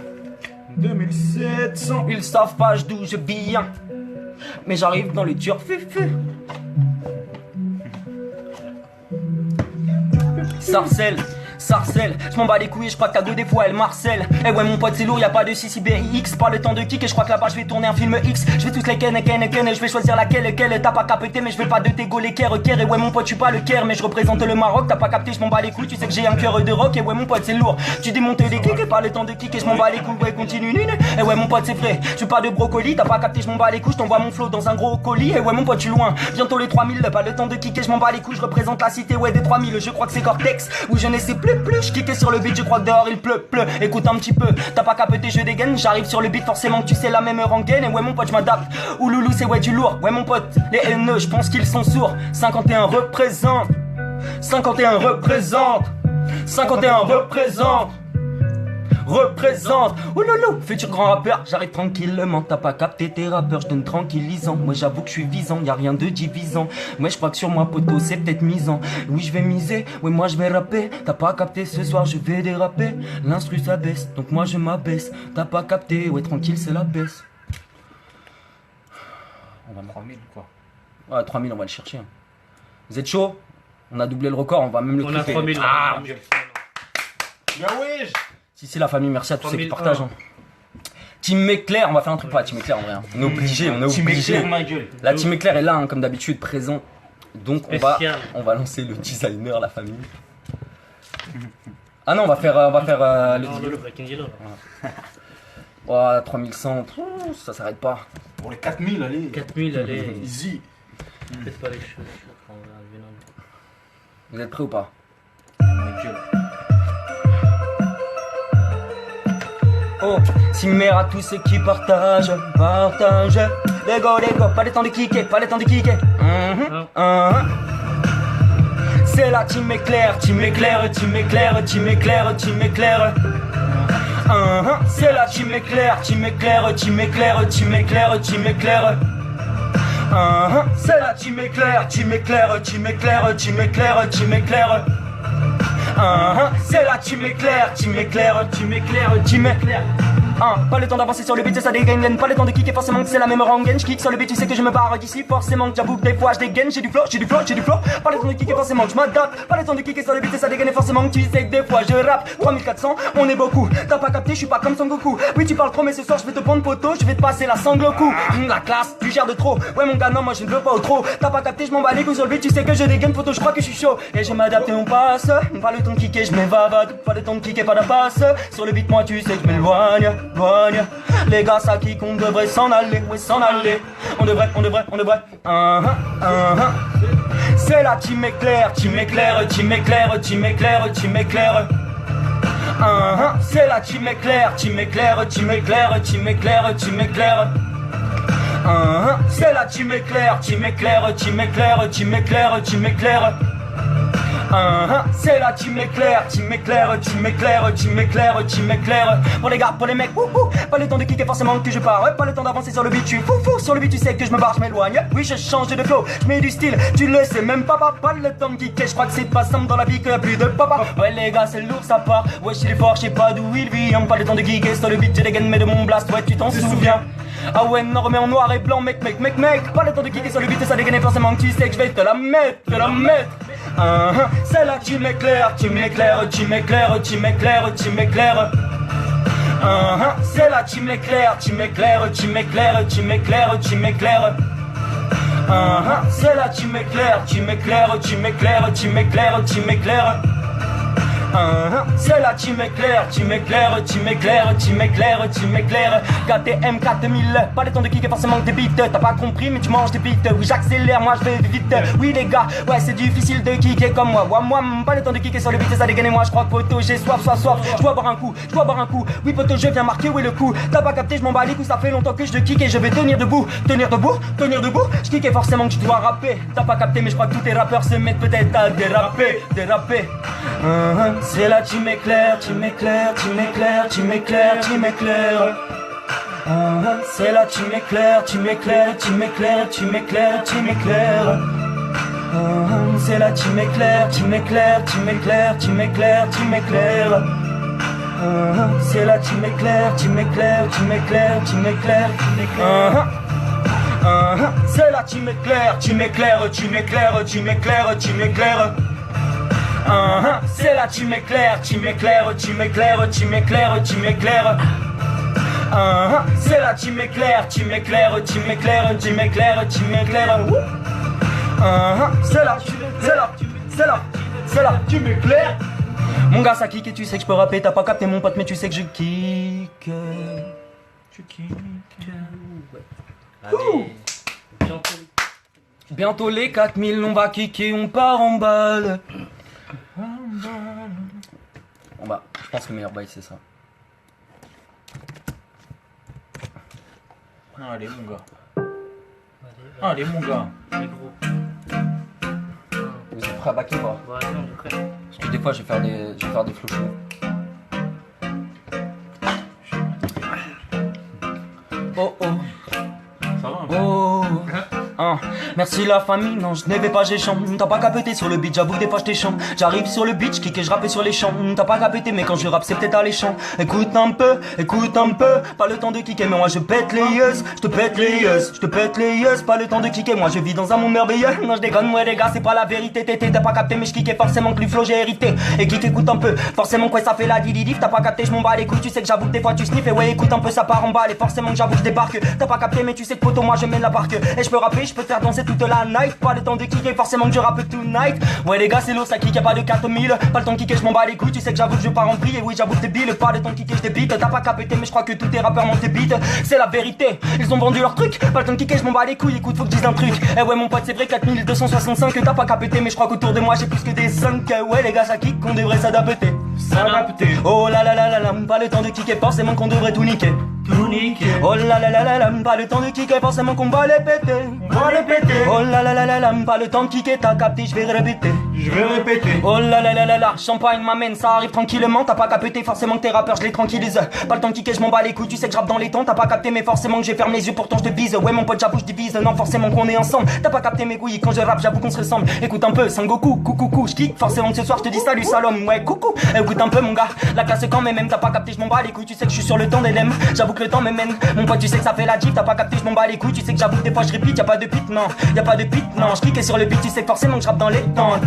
A: Ils savent pas d'où je viens, mais j'arrive dans le turfufu. Sarcelle, je m'en bats les couilles et je crois que ta go des fois elle marcelle. Eh ouais mon pote c'est lourd, y'a pas de 6 IBX. Pas le temps de kick et je crois que là-bas je vais tourner un film X. Je vais tous les ken, je vais choisir laquelle. T'as pas capté mais je vais pas de tes go les Ker. Et ouais mon pote je suis pas le Ker mais je représente le Maroc. T'as pas capté, je m'en bats les couilles, tu sais que j'ai un cœur de rock. Et ouais mon pote c'est lourd, tu démontes les kicks et pas le temps de kick et je m'en bats les couilles, ouais continue nune. Et ouais mon pote c'est vrai, je suis pas de brocoli. T'as pas capté, je m'en bats les couilles, je t'envoie mon flow dans un gros colis. Et ouais mon pote je suis loin, bientôt les 3000. Pas le temps de kicker, je m'en bats les couilles, je représente la cité ouais des 3000. Je crois que c'est Cortex ou je ne sais plus. Je kickais sur le beat, je crois que dehors il pleut. Écoute un petit peu, t'as pas capté, je dégaine. J'arrive sur le beat, forcément que tu sais la même rengaine. Et ouais mon pote je m'adapte, ouloulou c'est ouais du lourd. Ouais mon pote, les haineux, je pense qu'ils sont sourds. 51 représente. Ouloulou, futur grand rappeur, j'arrive tranquillement. T'as pas capté tes rappeurs, je donne tranquillisant. Moi j'avoue que je suis visant, y'a rien de divisant. Moi je crois que sur moi poteau c'est peut-être misant. Oui je vais miser, oui moi je vais rapper. T'as pas capté ce soir je vais déraper. L'instru ça baisse, donc moi je m'abaisse. T'as pas capté, ouais tranquille c'est la baisse.
B: On va 3000 quoi.
A: Ouais 3000 on va le chercher. Vous êtes chaud? On a doublé le record, on va même le
C: On a
A: clipper.
C: 3000.
B: Ah, bien oui.
A: Si c'est la famille, merci à tous ceux qui partagent. Hein. Team Éclair, on va faire un truc pour la Team Éclair en vrai. Hein. On est obligé,
B: Team Éclair, ma gueule.
A: La Team Éclair est là, hein, comme d'habitude, présent. Donc
C: Spécial.
A: on va lancer le designer, la famille. Ah non, on va faire le
C: Non, le Breaking Yellow.
A: Oh, 3100, ça s'arrête pas.
B: Pour les 4000, allez.
C: 4000, allez.
B: Easy.
C: Faites pas les choses. On va arriver là.
A: Vous êtes prêts ou pas?
B: Ma gueule.
A: Oh, Simmer à tous ceux qui partagent. Les go, pas le temps de kicker, C'est la Team Éclair. C'est la Team Éclair. C'est la Team Éclair. Pas le temps d'avancer sur le beat, ça dégaine. Pas le temps de kicker, forcément que c'est la même rengaine. J'kick sur le beat, tu sais que je me barre d'ici. Forcément que j'avoue que des fois je dégaine. J'ai du flow. Pas le temps de kicker, forcément que je m'adapte. Pas le temps de kicker sur le beat, ça dégaine. Forcément que tu sais que des fois je rappe. 3400, on est beaucoup. T'as pas capté, je suis pas comme Son Goku. Oui, tu parles trop, mais ce soir je vais te prendre poteau. Je vais te passer la sangle au cou. La classe, tu gères de trop. Ouais, mon gars, non, moi je ne veux pas au trop. T'as pas capté, je m'en bats les couilles sur le beat, tu sais que je dégaine. Photo, je crois que je suis chaud. Et je m'adapte et on passe. Pas le temps de kicker, je m'évade. Pas le temps de kicker, pas de passe. Sur le beat, moi tu sais que je m'éloigne. Les gars, ça kick, on devrait s'en aller, ouais, s'en aller. On devrait. c'est la team éclair, team éclair, team éclair, team éclair, team éclair. C'est la team éclair, team éclair, team éclair, team éclair, team éclair. C'est la team éclair, team éclair, team éclair, team éclair, team éclair. C'est la team éclair, team éclair, team éclair, team éclair, team éclair. Pour les gars, pour les mecs, pas le temps de kicker forcément que je pars, pas le temps d'avancer sur le beat, je suis fou, sur le beat tu sais que je me barre, je m'éloigne. Oui je change de flow, je mets du style, tu le sais même pas le temps de kicker, je crois que c'est pas simple dans la vie qu'il y a plus de papa. Ouais les gars c'est lourd ça part, ouais je suis fort, je sais pas d'où il vient, pas le temps de kicker sur le beat, je dégaine mais de mon blast, ouais tu t'en souviens. Ah ouais non remets en noir et blanc mec, pas le temps de kicker sur le beat et ça dégaine forcément que tu sais que je vais te la mettre, c'est la team éclair, team éclair, team éclair, team éclair, team éclair. C'est la team éclair, team éclair, team éclair, team éclair, team éclair. C'est la team éclair, team éclair, team éclair, team éclair, team éclair. C'est la team éclair, team éclair, team éclair, team éclair, team éclair. KTM 4000, pas le temps de kicker forcément des beats. T'as pas compris mais tu manges des beats. Oui j'accélère, moi je vais vite. Oui les gars, ouais c'est difficile de kicker comme moi. Moi pas le temps de kicker sur le beat et ça dégaine. Moi je crois que poto j'ai soif. Je dois boire un coup, oui poto je viens marquer où est le coup. T'as pas capté, je m'en bats les couilles, ça fait longtemps que je kick et je vais tenir debout. Je kick et forcément que je dois rapper. T'as pas capté mais je crois que tous les rappeurs se mettent peut-être à déraper. C'est la team éclair, team éclair, team éclair, team éclair, team éclair. C'est la team éclair, team éclair, team éclair, team éclair, team éclair. C'est la team éclair, team éclair, team éclair, team éclair, team éclair. C'est la team éclair, team éclair, team éclair, team éclair, team éclair. C'est la team éclair, team éclair, team éclair, team éclair, team éclair. C'est la team éclair, team éclair, team éclair, team éclair, team éclair. C'est la team éclair, team éclair, team éclair, team éclair, team éclair. C'est la team éclair. Mon gars ça kick et tu sais que je peux rapper, t'as pas capté mon pote mais tu sais que je kick.
B: Tu kicks.
C: Allez,
A: Bientôt les 4000 on va kicker, on part en balle. Je pense que le meilleur bail c'est ça.
B: Allez mon gars. Allez mon gars.
C: les gros.
A: Vous êtes prêts à backer ou pas?
C: Bon, allez, on est prêt.
A: Parce que des fois je vais faire des flows chelous. Oh oh.
B: Ça va un peu.
A: Oh, merci la famille, non je ne vais pas j'ai chant. T'as pas capté sur le beat, j'avoue des fois je chant. J'arrive sur le beat, j'kick et je rappe sur les champs. T'as pas capté mais quand je rappe c'est peut-être alléchant. Écoute un peu, pas le temps de kicker mais moi je pète les yeux. Je te pète les yeux, pas le temps de kicker, moi je vis dans un monde merveilleux. Non je déconne moi les gars, c'est pas la vérité. T'as pas capté mais je kick et forcément que lui flow j'ai hérité. Et kick écoute un peu, forcément quoi ça fait la dididif. T'as pas capté, je m'en bats les couilles, tu sais que j'avoue que des fois tu sniffes. Et ouais écoute un peu ça part en balle et forcément que j'avoue que je débarque. T'as pas capté mais tu sais que poto moi je mène la barque. Et je peux rapper, je peux faire danser toute la night. Pas le temps de kicker, forcément que je rappe tonight. Ouais les gars c'est lourd ça kick, y'a pas de 4000. Pas le temps de kicker, je m'en bats les couilles, tu sais que j'avoue que je pars en vrille. Et oui j'avoue que t'es bille, pas le temps de kicker, je débite. T'as pas capté mais je crois que tous tes rappeurs montent tes beats. C'est la vérité, ils ont vendu leur truc. Pas le temps de kicker, je m'en bats les couilles, écoute faut que je dise un truc. Eh ouais mon pote c'est vrai 4265. T'as pas capté mais je crois qu'autour de moi j'ai plus que des 5. Ouais les gars ça kick, on devrait s'adapter. Oh là là là là là, pas le temps de kicker, forcément qu'on devrait tout niquer. Oh là là là là là, pas le temps de kicker, forcément qu'on va les péter. Oh là là là là là, pas le temps de kicker, t'as capté, je vais répéter. Oh là là là là là, champagne m'amène, ça arrive tranquillement. T'as pas capté, forcément que tes rappeurs je les tranquillise. Pas le temps de kicker, je m'en bats les couilles, tu sais que je rappe dans les tons. T'as pas capté mais forcément que je ferme les yeux, pourtant je te bise. Ouais mon pote j'avoue je divise, non forcément qu'on est ensemble. T'as pas capté mes couilles, quand je rappe j'avoue qu'on se ressemble. Écoute un peu, Sangoku, coucou, je kick. Forcément que ce soir je te dis salut Salom, ouais coucou. Écoute un peu mon gars, la classe quand même. T'as pas capté, je m'en bats les couilles, tu sais que je suis sur le temps des lemmes. J'avoue que le temps me mène. Mon pote tu sais que ça fait la gif, t'as pas capté, je m'en bats les couilles, tu sais que j'avoue que des fois je répite, y'a pas de pit, non, je kick et sur le beat, tu sais que forcément que je rappe dans les temps.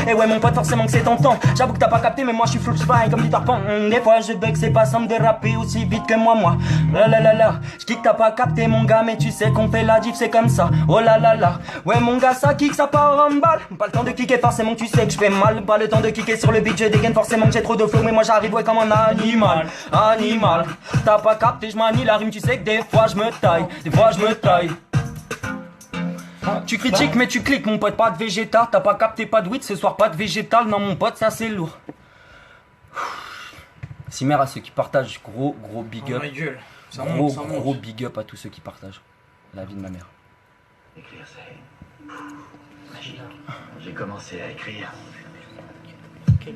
A: Et ouais mon pote forcément que c'est tentant. J'avoue que t'as pas capté mais moi je suis full spy comme du tarpon. Des fois je bug, c'est pas simple de rapper aussi vite que moi. La la la la, je kick, t'as pas capté mon gars mais tu sais qu'on fait la gif, c'est comme ça. Oh la la la, ouais mon gars ça kick, ça part en balle. Pas le temps de kicker, forcément que tu sais que je fais mal. Pas le temps de kicker sur le beat, je dégaine forcément que j'ai trop de flow. Mais moi j'arrive ouais comme un animal. T'as pas capté, je manie la rime, tu sais que des fois je me taille. Tu critiques mais tu cliques mon pote, pas de végétal. T'as pas capté, pas de weed, ce soir pas de végétal. Non mon pote, ça c'est lourd. Simer à ceux qui partagent, gros big up.
B: Ma gueule. Ça
A: Gros
B: monte, ça monte.
A: gros big up à tous ceux qui partagent la vie de ma mère.
D: Écrire, c'est magique. J'ai commencé à écrire. J'ai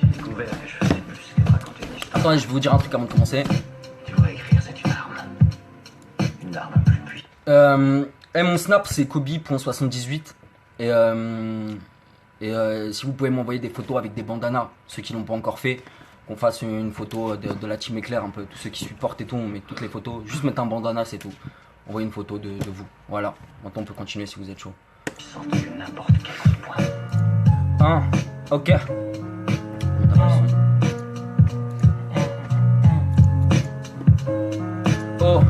D: découvert que je faisais plus que de raconter une histoire.
A: Attendez, je vais vous dire un truc avant de commencer.
D: Tu vois, écrire, c'est une arme. Une arme plus puissante.
A: Mon snap c'est Kobe.78 et si vous pouvez m'envoyer des photos avec des bandanas, ceux qui l'ont pas encore fait, qu'on fasse une photo de la team éclair, un peu tous ceux qui supportent et tout, on met toutes les photos, juste mettre un bandana c'est tout. Envoyez une photo de vous, voilà. Maintenant on peut continuer si vous êtes chaud.
D: Puissante que n'importe quel coup de poing.
A: Ok. Oh.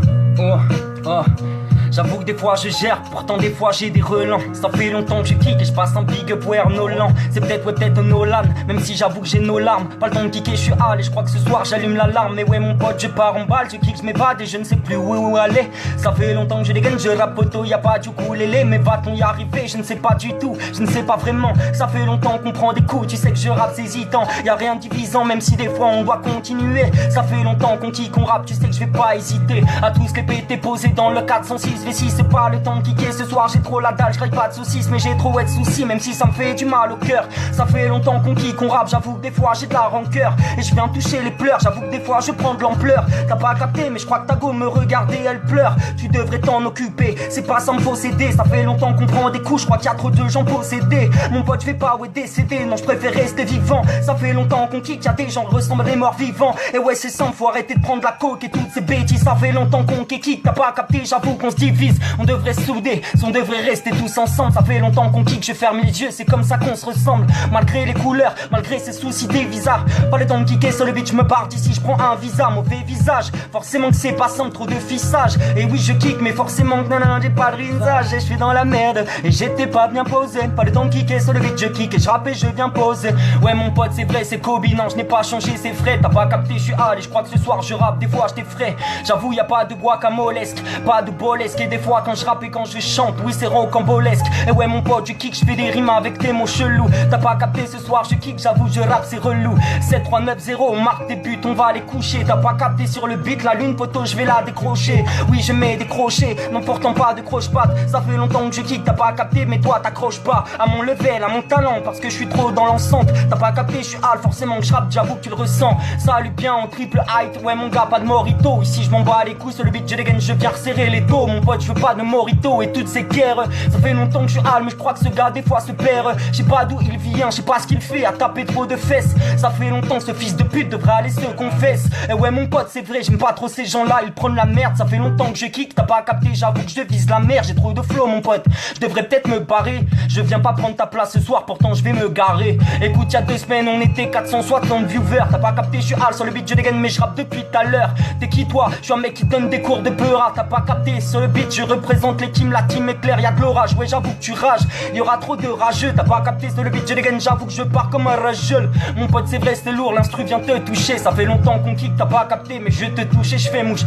A: J'avoue que des fois je gère, pourtant des fois j'ai des relents. Ça fait longtemps que je kick et je passe un big up where Nolan. C'est peut-être Nolan, même si j'avoue que j'ai nos larmes. Pas le temps de kicker, je suis hal et je crois que ce soir j'allume l'alarme. Mais ouais mon pote, je pars en balle, je kick, je m'évade et je ne sais plus où aller. Ça fait longtemps que je dégaine, je rappe poteau, y'a pas du coup lélé. Mais va-t-on y arriver? Je ne sais pas du tout, je ne sais pas vraiment. Ça fait longtemps qu'on prend des coups, tu sais que je rappe c'est hésitant. Y'a rien de divisant, même si des fois on doit continuer. Ça fait longtemps qu'on kick, on rappe, tu sais que je vais pas hésiter à tous les péter posés dans le 406 V6. C'est pas le temps de kicker ce soir, j'ai trop la dalle, je pas de saucisses, mais j'ai trop de soucis, même si ça me fait du mal au cœur. Ça fait longtemps qu'on kick, on rappe, j'avoue que des fois j'ai de la rancœur et je viens toucher les pleurs, j'avoue que des fois je prends de l'ampleur. T'as pas capté, mais je crois que ta go me regarder, elle pleure. Tu devrais t'en occuper, c'est pas sans me posséder. Ça fait longtemps qu'on prend des coups, je crois qu'il y a trop de gens possédés. Mon pote, je vais pas décéder, non, je préfère rester vivant. Ça fait longtemps qu'on kick, y'a des gens qui ressemblent à des morts vivants. Et ouais, c'est simple, faut arrêter de prendre la coke et toutes ces bêtises. Ça fait longtemps qu'on kick, t'as pas capté, j'avoue qu'on se divise. On devrait se souder, on devrait rester tous ensemble. Ça fait longtemps qu'on kick, je ferme les yeux, c'est comme ça qu'on se ressemble. Malgré les couleurs, malgré ces soucis des visas. Pas le temps de kicker sur le beat, je me barre d'ici, je prends un visa, mauvais visage. Forcément que c'est pas simple, trop de fissage. Et oui, je kick, mais forcément que non, j'ai pas de visage. Et je suis dans la merde, et j'étais pas bien posé. Pas le temps de kicker sur le beat, je kick, et je rappe et je viens poser. Ouais, mon pote, c'est vrai, c'est Kobe, non, je n'ai pas changé, c'est frais. T'as pas capté, je suis hal, et je crois que ce soir je rappe, des fois je t'effraie. J'avoue, y a pas de guacamolesque, pas de bolesque. Et des fois quand je rappe et quand je chante, oui c'est rocambolesque. Et ouais mon pote, je kick, je fais des rimes avec tes mots chelous. T'as pas capté ce soir, je kick, j'avoue je rappe, c'est relou. 7-3-9-0, on marque tes buts, on va les coucher. T'as pas capté sur le beat, la lune poteau, je vais la décrocher. Oui je mets des crochets, non pourtant pas de croche-patte. Ça fait longtemps que je kick, t'as pas capté, mais toi t'accroches pas à mon level, à mon talent, parce que je suis trop dans l'enceinte. T'as pas capté, je suis hal, forcément que je rappe, j'avoue que tu le ressens. Salut bien en triple height, ouais mon gars, pas de morito. Ici je m'en bats les couilles, sur le beat je dégaine, je viens resserrer les dos. Mon pote, je veux pas de morito et toutes ces guerres. Ça fait longtemps que je suis hal, mais je crois que ce gars des fois se perd. Je sais pas d'où il vient, je sais pas ce qu'il fait à taper trop de fesses. Ça fait longtemps que ce fils de pute devrait aller se confesse. Et ouais mon pote, c'est vrai, j'aime pas trop ces gens là, ils prennent la merde. Ça fait longtemps que je kick, t'as pas capté, j'avoue que je vise la merde. J'ai trop de flow mon pote, je devrais peut-être me barrer. Je viens pas prendre ta place ce soir, pourtant je vais me garer. Écoute, y'a 2 semaines on était 460 viewers. T'as pas capté, je suis hal, sur le beat je dégaine, mais je rappe depuis tout à l'heure. T'es qui toi? Je suis un mec qui donne des cours de beurre. T'as pas capté, sur le beat je représente les teams, la team éclair, y'a de l'orage. Ouais j'avoue que tu rages, y'aura trop de rageux. T'as pas capté, sur le beat je dégaine, j'avoue que je pars comme un rageux. Mon pote c'est vrai c'est lourd, l'instru vient te toucher. Ça fait longtemps qu'on kick, t'as pas capté, mais je te touche et je fais mouche.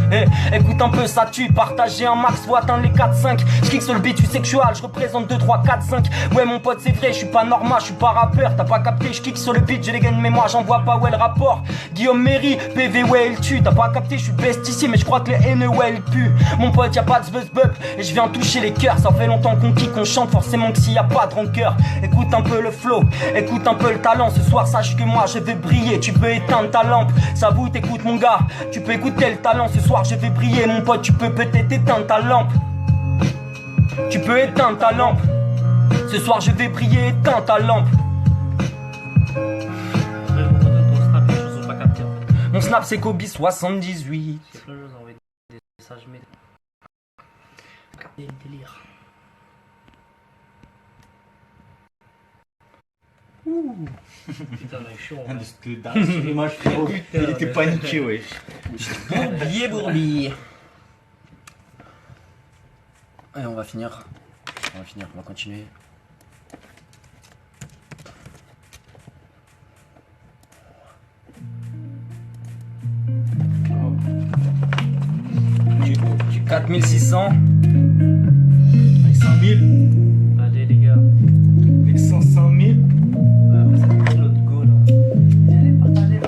A: Écoute un peu ça tue, partager un max, faut atteindre les 4-5. Je kick sur le beat, tu sais que je suis hal, je représente 2, 3, 4, 5. Ouais mon pote c'est vrai, je suis pas normal, je suis pas rappeur. T'as pas capté, je kick sur le beat, je dégaine, mais moi j'en vois pas où est le rapport. Guillaume Méry, PV ouais il tue. T'as pas capté, je suis best ici, mais je crois que les haineux ouais ils puent. Mon pote y'a pas de buzz bub, et je viens toucher les cœurs. Ça fait longtemps qu'on kick, on chante, forcément que s'il y a pas de rancœur. Écoute un peu le flow, écoute un peu le talent. Ce soir sache que moi je vais briller, tu peux éteindre ta lampe. Ça vous t'écoute mon gars, tu peux écouter le talent. Ce soir je vais briller mon pote, tu peux peut-être éteindre ta lampe. Tu peux éteindre ta lampe. Ce soir je vais briller, éteins ta lampe. Mon snap c'est Kobe78.
C: C'est plein de choses, envoyer des messages, mais. Capter le délire. Putain, on est chaud.
B: Ah, parce que dans l'image, frérot, il était paniqué, wesh.
A: Bourbier. Allez, on va finir, on va continuer. Du 4600.
B: Avec 100 000.
C: Allez les gars.
B: Les 500 000.
C: C'est l'autre go là. Allez, partagez.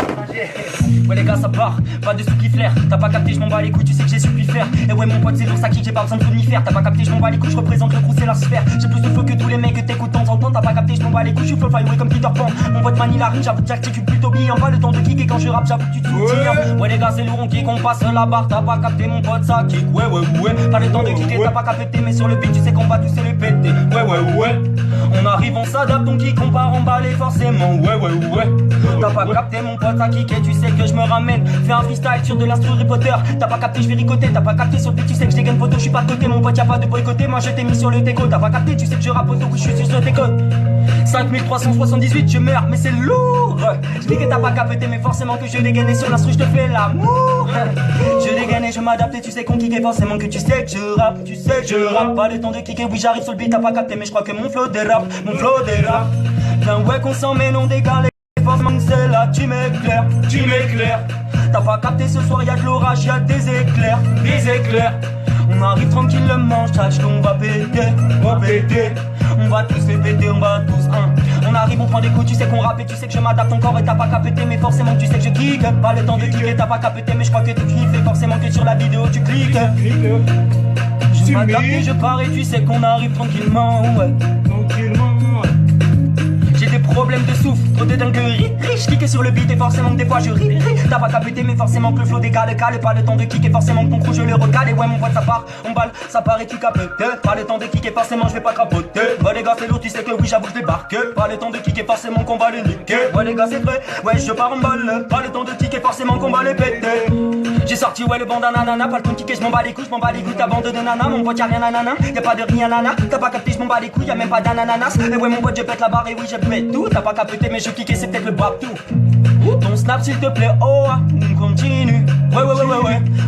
A: Ouais les gars ça part, pas de souffle flair. T'as pas capté, je m'en bats les couilles, tu sais que j'ai su faire. Et ouais mon pote c'est lourd ça qui j'ai pas besoin de somnifère. T'as pas capté, je m'en bats les couilles, je représente le groupe c'est la sphère. J'ai plus de flow que tous les mecs que t'écoutes de temps en temps. T'as pas capté, je m'en bats les couilles, je suis flow fly comme Peter Pan. Mon pote manie la rime, j'avoue que j'articule plutôt bien. Pas le temps de kick et quand je rappe j'avoue que tu te soutiens. Ouais les gars c'est lourd on kick, on passe la barre. T'as pas capté mon pote ça kick, ouais. Pas le temps de kicker, t'as pas capté mais sur le beat tu sais qu'on va tous les péter. Ouais. On arrive, on s'adapte, on kick, on part emballer forcément. Ouais. T'as pas capté mon pote à kicker, tu sais que je me ramène. Fais un freestyle sur de l'instru Harry Potter. T'as pas capté, je vais ricoter. T'as pas capté sur le beat, tu sais que je dégaine photo, je suis pas de côté. Mon pote, y'a pas de boycotter, moi je t'ai mis sur le déco. T'as pas capté, tu sais que je rappe auto, oui, je suis sur tes côtes. 5378, je meurs, mais c'est lourd. Je dis que t'as pas capté, mais forcément que je dégaine. Et sur l'instru, je te fais l'amour. Je dégaine et je m'adapte, et tu sais qu'on kick, et forcément que tu sais que je rappe. Tu sais que je rappe, pas le temps de kicker. Oui, j'arrive sur le beat, t'as pas capté, mais je crois que mon flow dérape. Bien ouais qu'on s'en met, non dégale. Forcément que c'est là, tu m'éclaires. T'as pas capté ce soir, y'a de l'orage, y'a des éclairs. On arrive tranquillement, sache qu'on va péter. On va tous les péter, on va tous On arrive, on prend des coups, tu sais qu'on rappe et tu sais que je m'adapte encore et t'as pas capté, mais forcément que tu sais que je kick. Pas le temps de kicker, t'as pas capté, mais je crois que tu kiffes et forcément que sur la vidéo tu cliques. Je m'adapte et je pars et tu sais qu'on arrive tranquillement, ouais. J'ai des problèmes de souffle, trop de dinguerie. Je kick sur le beat et forcément que des fois je ris. T'as pas capté mais forcément que le flow dégale. Pas le temps de kick et forcément que ton crew je le recale. Et ouais mon pote ça part, on balle, ça part et tu captes. Pas le temps de kick et forcément je vais pas crapoter. Ouais les gars c'est lourd, tu sais que oui j'avoue je débarque. Pas le temps de kick et forcément qu'on va les niquer. Ouais les gars c'est vrai, ouais je pars en balle. Pas le temps de kick et forcément qu'on va les péter. J'ai sorti ouais le bandana nana, pas le temps de kicker, je m'en bats les couilles, ta bande de nana, mon pote y'a rien nanana, y'a pas de rien nana, t'as pas capté, je m'en bats les couilles, y'a même pas d'ananas. Et ouais mon pote je pète la barre et oui je pète tout, t'as pas capté mais je kick et c'est peut-être le bras tout. Ton snap s'il te plaît, oh on continue. Ouais.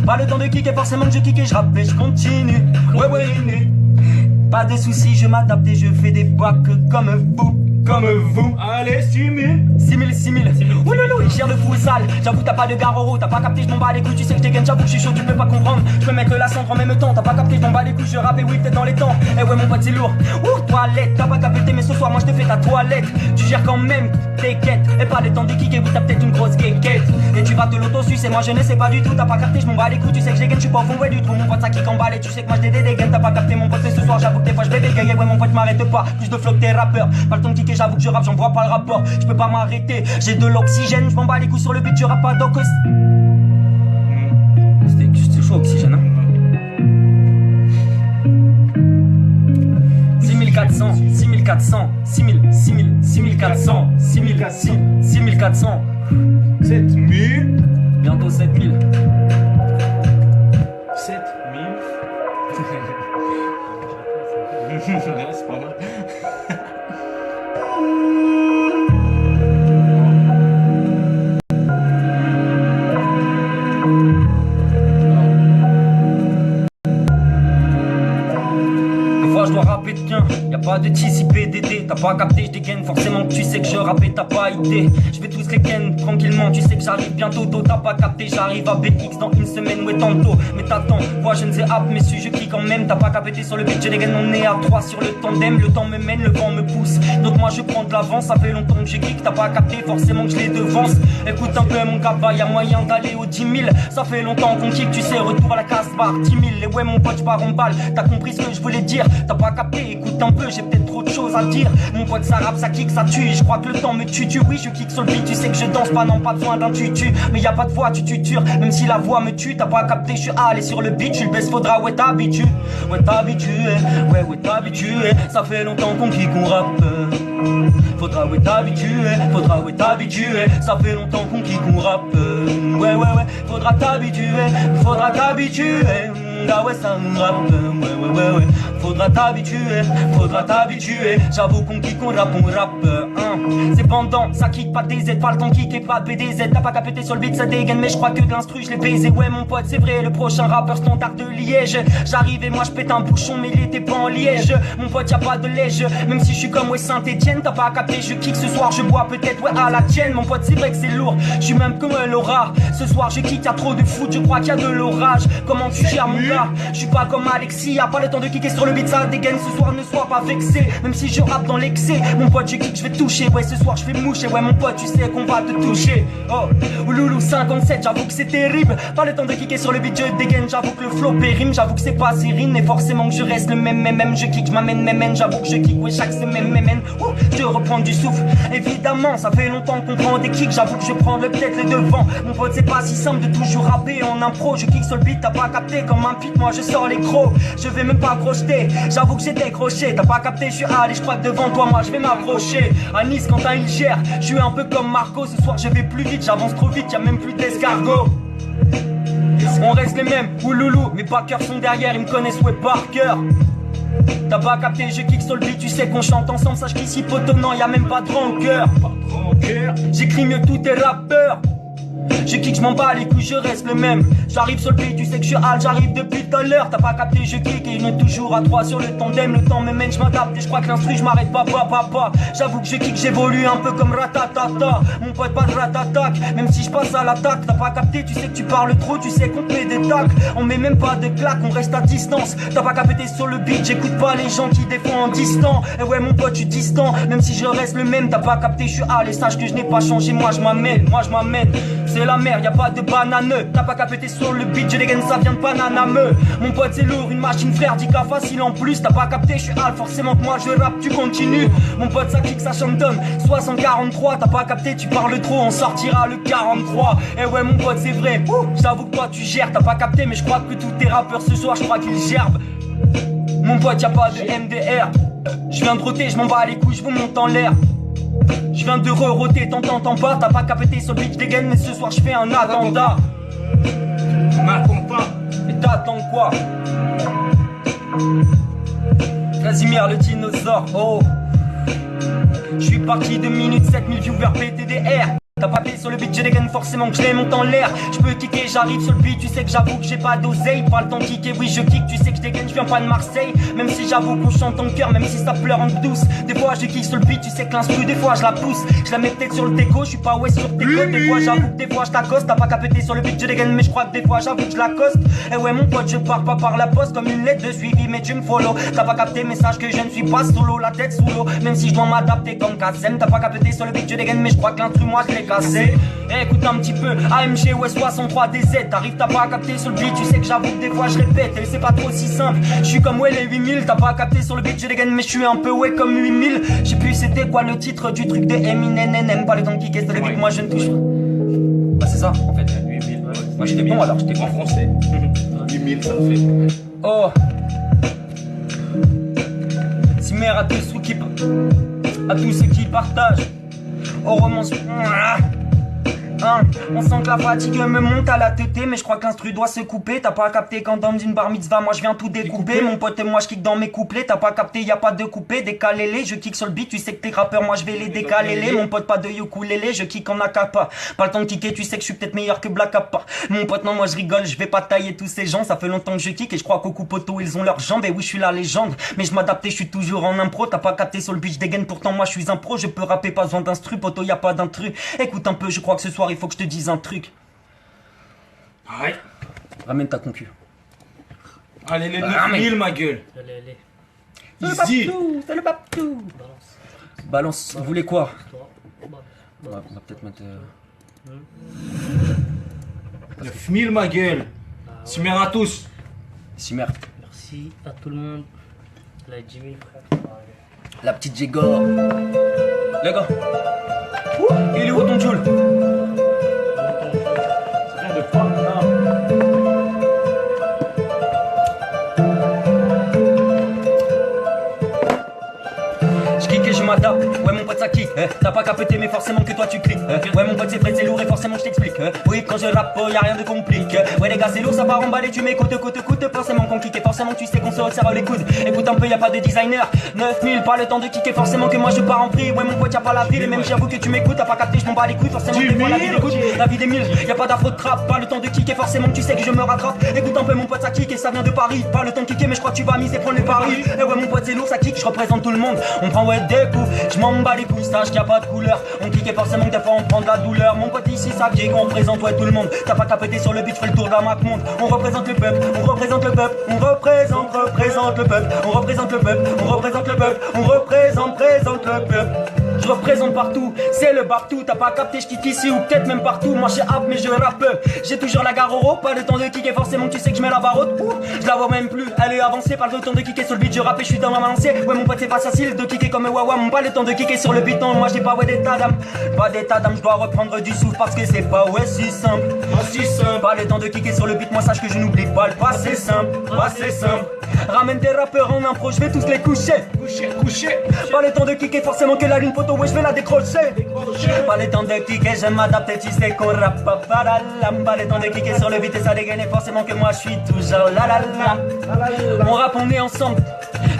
A: Pas le temps de kicker, forcément que je kick et je rappe et je continue. Ouais. Pas de soucis, je m'adapte et je fais des bacs comme vous.
B: Allez, 6000.
A: 6000. Ouloulou, il gère le fou sale. J'avoue, t'as pas de garoro, t'as pas capté, je m'en bats les couilles. Tu sais que je dégaine, j'avoue que je suis chaud, tu peux pas comprendre. Je peux mettre la cendre en même temps. T'as pas capté, je m'en bats les couilles, je rappe et oui, peut-être dans les temps. Eh ouais, mon pote, c'est lourd. Toilette, t'as pas capté, mais ce soir, moi je te fais ta toilette. Tu gères quand même tes quêtes. Et pas le temps de kicker, oui, t'as peut-être une grosse guéquette. Et tu vas te l'auto-suce, et moi je ne sais pas du tout. T'as pas capté, je m'en bats les couilles. Tu sais que je dégaine, je suis pas au fond, ouais, du tout. Mon pote, ça kick en balle, et tu sais que moi je dégaine. T'as pas capté, mon pote, ce soir, j'avoue que des fois je vais bégayer. Ouais, mon pote, m'arrête pas. Plus de flow que tes rappeurs. Pas le temps de kicker, j'avoue que je rappe, j'en vois pas le rapport. Je peux pas m'arrêter, j'ai de l'oxygène, je m'en bats les couilles sur le beat, je rappe pas donc. C'était chaud oxygène hein. 6400, 6400, 6400,
B: 7000.
A: bientôt 7000.
B: 7000. Ouais, c'est pas mal.
A: Je dois rapper de bien, y'a pas de TCPDD. T'as pas capté, je dégaine, forcément que tu sais que je rappe et t'as pas idée. Je vais tous les ken tranquillement, tu sais que j'arrive bientôt tôt. T'as pas capté, j'arrive à BX dans une semaine, ouais tantôt. Mais t'attends, moi je ne sais app, mais si je kick quand même. T'as pas capté sur le beat, je dégaine, on est à 3 sur le tandem. Le temps me mène, le vent me pousse, donc moi je prends de l'avance. Ça fait longtemps que je kick, t'as pas capté, forcément que je les devance. Écoute un peu mon gars, y'a moyen d'aller aux 10 000. Ça fait longtemps qu'on kick, tu sais, retour à la casse barre 10 000. Et ouais mon pote, je pars en balle, t'as compris ce que je voulais dire. T'as pas capté, écoute un peu, j'ai peut-être trop de choses à dire. Mon pote ça rappe, ça kick, ça tue. Je crois que le temps me tue. Oui, je kick sur le beat, tu sais que je danse pas, non, pas besoin d'un tutu. Mais y a pas de voix, tu tutures, même si la voix me tue. T'as pas capté, je suis allé sur le beat, tu le baisses, faudra, ouais, t'habitues. Ouais, t'habituer, ouais, t'habituer. Ça fait longtemps qu'on kick, on rappe. Faudra, ouais, t'habituer. Ça fait longtemps qu'on kick, on rappe. Ouais, faudra t'habituer. Ah ouais ça me rappe, ouais. Faudra t'habituer, j'avoue qu'on kick, on rappe, C'est pendant, ça kick pas des aides, pas le temps kick et pas de BDZ. T'as pas qu'à péter sur le beat, ça dégaine, mais je crois que de l'instru, je l'ai baisé. Ouais, mon pote, c'est vrai, le prochain rappeur standard de Liège. J'arrive et moi je pète un bouchon, mais il était pas en Liège. Mon pote, y'a pas de lège, même si je suis comme ouais Saint-Etienne. T'as pas capté, je kick ce soir, je bois peut-être ouais à la tienne. Mon pote, c'est vrai que c'est lourd, je suis même comme Laura. Ce soir, je kick, y'a trop de foot, je crois qu'il y a de l'orage. Comment tu gères mon gars? Je suis pas comme Alexis, y'a pas le temps de kicker sur le beat, ça dégaine. Ce soir, ne sois pas vexé, même si je rappe dans l'excès. Mon pote, je kick, je vais toucher, ouais, ce soir, je fais moucher. Ouais, mon pote, tu sais qu'on va te toucher. Oh, Loulou 57, j'avoue que c'est terrible. Pas le temps de kicker sur le beat, je dégaine. J'avoue que le flow périme, j'avoue que c'est pas sérine. Et forcément que je reste le même, je kick, je m'amène, j'avoue que je kick, ouais, chaque semaine, je reprends du souffle, évidemment, ça fait longtemps qu'on prend des kicks. J'avoue que je prends peut-être les devants. Mon pote, c'est pas si simple de toujours rapper en impro. Je kick sur le beat, t'as pas capté comme un pit, moi je sors les crocs. Je vais même pas crocheter, j'avoue que j'ai décroché. T'as pas capté, je suis allé, je crois que devant toi, moi je vais m'approcher. À Nice, Quentin il gère, je suis un peu comme Marco. Ce soir je vais plus vite, j'avance trop vite, y'a même plus d'escargot. On reste les mêmes, ouloulou, mes backers sont derrière, ils me connaissent ouais par cœur. T'as pas capté, je kick sur le beat, tu sais qu'on chante ensemble, sache qu'ici poteau, non, y'a même pas de rancœur. J'écris mieux tous tes rappeurs. Je kick, je m'en bats les couilles, je reste le même. J'arrive sur le beat, tu sais que je suis hal, j'arrive depuis tout à l'heure. T'as pas capté, je kick et je monte toujours à 3 sur le tandem. Le temps me mène, je m'adapte et je crois que l'instru, je m'arrête pas. J'avoue que je kick, j'évolue un peu comme ratatata. Mon pote, pas de ratatac, même si je passe à l'attaque. T'as pas capté, tu sais que tu parles trop, tu sais qu'on te met des tacles. On met même pas de claques, on reste à distance. T'as pas capté sur le beat, j'écoute pas les gens qui défendent en distant. Et ouais, mon pote, je suis distant, même si je reste le même. T'as pas capté, je suis hal et sache que je n'ai pas changé. Moi, je m'amène. C'est la mer, y'a pas de bananeux. T'as pas qu'à péter sur le beat, je dégaine, ça vient de Panameux. Mon pote c'est lourd, une machine frère, 10K facile en plus. T'as pas capté, je suis hal, forcément que moi je rappe, tu continues. Mon pote ça kick, ça chantonne, 60-43. T'as pas capté, tu parles trop, on sortira le 43. Et ouais mon pote c'est vrai, j'avoue que toi tu gères. T'as pas capté, mais je crois que tous tes rappeurs ce soir, je crois qu'ils gerbent. Mon pote y'a pas de MDR. Je viens de roter, je m'en bats les couilles, je vous monte en l'air. Je viens de re-roter, t'entends pas. T'as pas capté sur le beat, dégaine, mais ce soir je fais un attentat.
B: M'attends pas.
A: Et t'attends quoi? Casimir le dinosaure, oh. Je suis parti de minutes 7000 viewers PTDR. T'as pas payé sur le beat, je dégaine forcément que je les monte en l'air. Je peux kicker, j'arrive sur le beat, tu sais que j'avoue que j'ai pas d'oseille. Pas le temps de kicker, oui je kick, tu sais que je dégaine, je viens pas de Marseille. Même si j'avoue qu'on chante en cœur, même si ça pleure en douce. Des fois je kick sur le beat, tu sais que l'instru, des fois je la pousse. Je la mets peut-être sur le déco, je suis pas ouais sur tes côtes. Des fois j'avoue que des fois je t'accoste. T'as pas capté sur le beat, je dégaine, mais je crois que des fois j'avoue que je l'accoste. Et ouais mon pote, je pars pas par la poste comme une lettre de suivi, mais tu me follow. T'as pas capté, message que je ne suis pas solo, la tête sous l'eau. Même si je dois m'adapter comme Kassem. T'as pas capté sur le beat, je dégaine, mais je crois que l'instru, moi je l'ai cassé. Écoute un petit peu, AMG ouais 63 DZ. T'arrives, t'as pas capté sur le beat, tu sais que j'avoue que des fois je répète. Et c'est pas trop si simple, je suis comme ouais les 8000. T'as pas capté sur le beat, je dégaine, mais je suis un peu ouais comme 8000. Je sais plus c'était quoi le titre du truc de Eminem. Pas le temps de kicker sur le beat, moi je ne touche pas. Bah c'est ça en fait.
B: 8000.
A: Moi j'étais bon alors, j'étais
B: En
A: bon.
B: français. 8000 ça fait.
A: Oh. Simer à tous ceux qui à tous ceux qui partagent. Oh romance. On sent que la fatigue me monte à la tête, mais je crois que l'instru doit se couper. T'as pas capté quand dans une bar mitzvah, moi je viens tout découper. Mon pote et moi je kick dans mes couplets. T'as pas capté, y a pas de coupé, décalez-les. Je kick sur le beat, tu sais que t'es rappeurs, moi je vais les décaler. Mon pote pas de ukulélé, je kick en akapa. Pas le temps de kicker, tu sais que je suis peut-être meilleur que Black Appa. Mon pote non, moi je rigole, je vais pas tailler tous ces gens. Ça fait longtemps que je kick et je crois qu'au coup poteau ils ont leurs jambes. Et oui je suis la légende, mais je m'adapte, je suis toujours en impro. T'as pas capté sur le beat, je dégaine, pourtant moi je suis un pro. Je peux rapper, pas besoin d'instru, poteau y a pas d'intrus. Écoute un peu, je crois que ce soir il faut que je te dise un truc.
B: Ouais.
A: Ramène ta concu.
B: Allez, les 9000 ma gueule.
C: Allez.
B: Easy.
A: C'est le babtou. Balance, vous voulez quoi? On va peut-être mettre...
B: 9000 ma gueule. Simer à tous.
A: Simer.
C: Merci à tout le monde. La Jimmy, frère.
A: La petite Jégor. Les gars. Il est où ton Joule?
B: Ça vient de quoi?
A: Je kick et je m'adapte. Ouais mon pote ça kick. T'as pas capté mais forcément que toi tu cliques. Ouais mon pote c'est vrai c'est lourd et forcément je t'explique. Oui, quand je rappe, y'a rien de compliqué. Ouais, les gars, c'est lourd, ça part emballer. Tu m'écoutes, écoute, forcément qu'on kick. Et forcément, tu sais qu'on se resserre les coudes. Écoute un peu, y'a pas de designer. 9000, pas le temps de kicker. Forcément que moi je pars en prix. Ouais, mon pote, y'a pas la ville. Et même j'avoue que tu m'écoutes, t'as pas capté, je m'en bats les couilles. Forcément, des fois la vie dégoûte. La vie des mille, y'a pas d'afro de trap. Pas le temps de kicker. Forcément, tu sais que je me rattrape. Écoute un peu, mon pote, ça kick. Et ça vient de Paris. Pas le temps de kicker, mais je crois que tu vas miser, prendre les paris. Et ouais, mon pote, c'est lourd, ça kick. Je représente tout le monde. On prend ouais des coups. Je m'en bats les couilles, sache qu'il y a pas de couleur. On kick et forcément que des fois on prend de la douleur. Mon pote ici, ça kick, on représente ouais tout le monde. T'as pas qu'à péter sur le beat, je fais le tour de la Mac monde. On représente le peuple, on représente le peuple, on représente le peuple, on représente le peuple, on représente le peuple, on représente le peuple. Je représente partout, c'est le partout. T'as pas capté, je kick ici ou peut-être même partout. Moi je app mais je rappe. J'ai toujours la gare au ro, pas le temps de kicker. Forcément tu sais que je mets la barre haute. Je la vois même plus, elle est avancée. Pas le temps de kicker sur le beat, je rappe et je suis dans ma lancée. Ouais mon pote c'est pas facile de kicker comme Wawa. Pas le temps de kicker sur le beat, non. Moi j'ai pas ouais d'état d'âme. Pas d'état d'âme, je dois reprendre du souffle parce que c'est pas ouais si simple. Pas le temps de kicker sur le beat, moi sache que je n'oublie pas le passé simple. Ramène des rappeurs en impro, je vais tous les coucher. Pas le temps de kicker, forcément que la ligne photo, ouais je vais la décrocher. Pas le temps de kicker, je m'adapte et tu sais qu'on rappe pas. Pas le temps de kicker sur le beat et ça dégaine et forcément que moi je suis toujours là. On rappe, on est ensemble.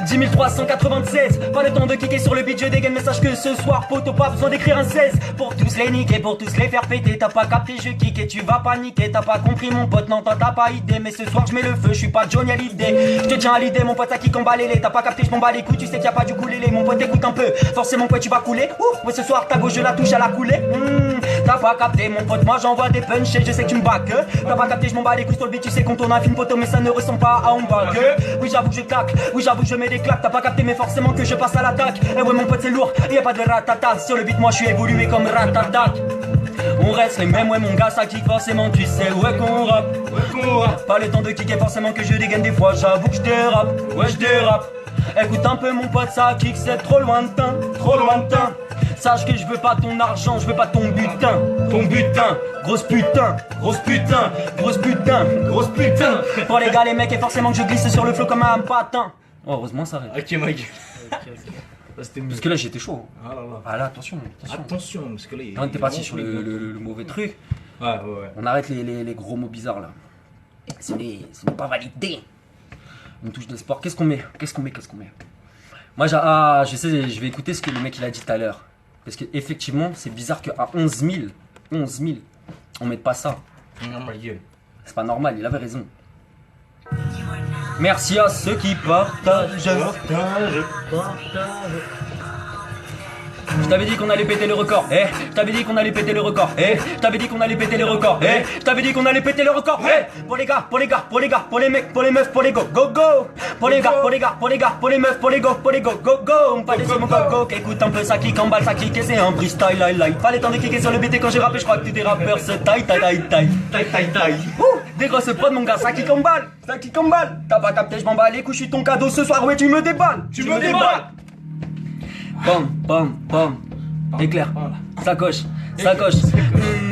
A: 10 396. Pas le temps de kicker sur le beat, je dégaine. Mais sache que ce soir, poteau, pas besoin d'écrire un 16. Pour tous les niquer, pour tous les faire péter. T'as pas capté, je kick et tu vas paniquer. T'as pas compris, mon pote, non, t'as pas idée. Mais ce soir, je mets le feu, je suis pas Johnny Hallyday. Je te tiens à l'idée, mon pote, à qui combat les. T'as pas capté, je m'en bats les couilles, tu sais qu'il y a pas du coulé. Mon pote, écoute un peu, forcément, quoi, tu vas couler. Ouh, ouais, ce soir, ta gauche, je la touche à la coulée. T'as pas capté, mon pote, moi j'envoie des punch et je sais que tu me back. T'as pas capté, je m'en bats les couilles sur le beat, tu sais qu'on tourne un film poteau, mais ça ne ressemble pas à un bac. Oui, j'avoue que je claque, oui, j'avoue que je mets des claques. T'as pas capté, mais forcément que je passe à l'attaque. Et ouais, mon pote, c'est lourd, y a pas de ratata. Sur le beat, moi je suis évolué comme ratata. On reste les mêmes, ouais, mon gars, ça kick forcément, tu sais, ouais, qu'on rappe. Pas le temps de kicker, forcément que je dégaine des fois, j'avoue que je dérape, ouais, je dérape. Écoute un peu, mon pote, ça kick, c'est trop lointain. Sache que je veux pas ton argent, je veux pas ton butin. Grosse putain. Pour les gars, les mecs, et forcément que je glisse sur le flow comme un patin. Oh, heureusement ça arrive.
B: Ok, Mike.
A: Parce que là j'étais chaud.
B: Ah là là.
A: Ah là, attention.
B: Attention, parce que là.
A: Là, on était parti sur le mauvais truc.
B: Ouais.
A: On arrête les gros mots bizarres là. Ce n'est pas validé. Une touche de sport. Qu'est-ce qu'on met? Moi, je sais, je vais écouter ce que le mec il a dit tout à l'heure. Parce qu'effectivement, c'est bizarre qu'à 11 000, on mette pas ça.
B: Non, ma gueule.
A: C'est pas normal, il avait raison. Merci à ceux qui partagent. Je t'avais dit qu'on allait péter le record. Je t'avais dit qu'on allait péter le record. Je t'avais dit qu'on allait péter le record. Je t'avais dit qu'on allait péter le record. Pour les gars, pour les mecs, pour les meufs, pour les go. Pour les gars, pour les meufs, pour les go. On pas laisser mon go. Écoute un peu ça qui emballe, ça kick et c'est un freestyle. Pas le temps de kicker sur le BT quand j'ai rappé, je crois que tu t'es rappeur, c'est taille. Des grosses prods, mon gars, ça kick emballe. T'as pas capté, je m'en bats les couilles, je suis ton cadeau ce soir, ouais, tu me déballes. Bam. Éclair. Sacoche.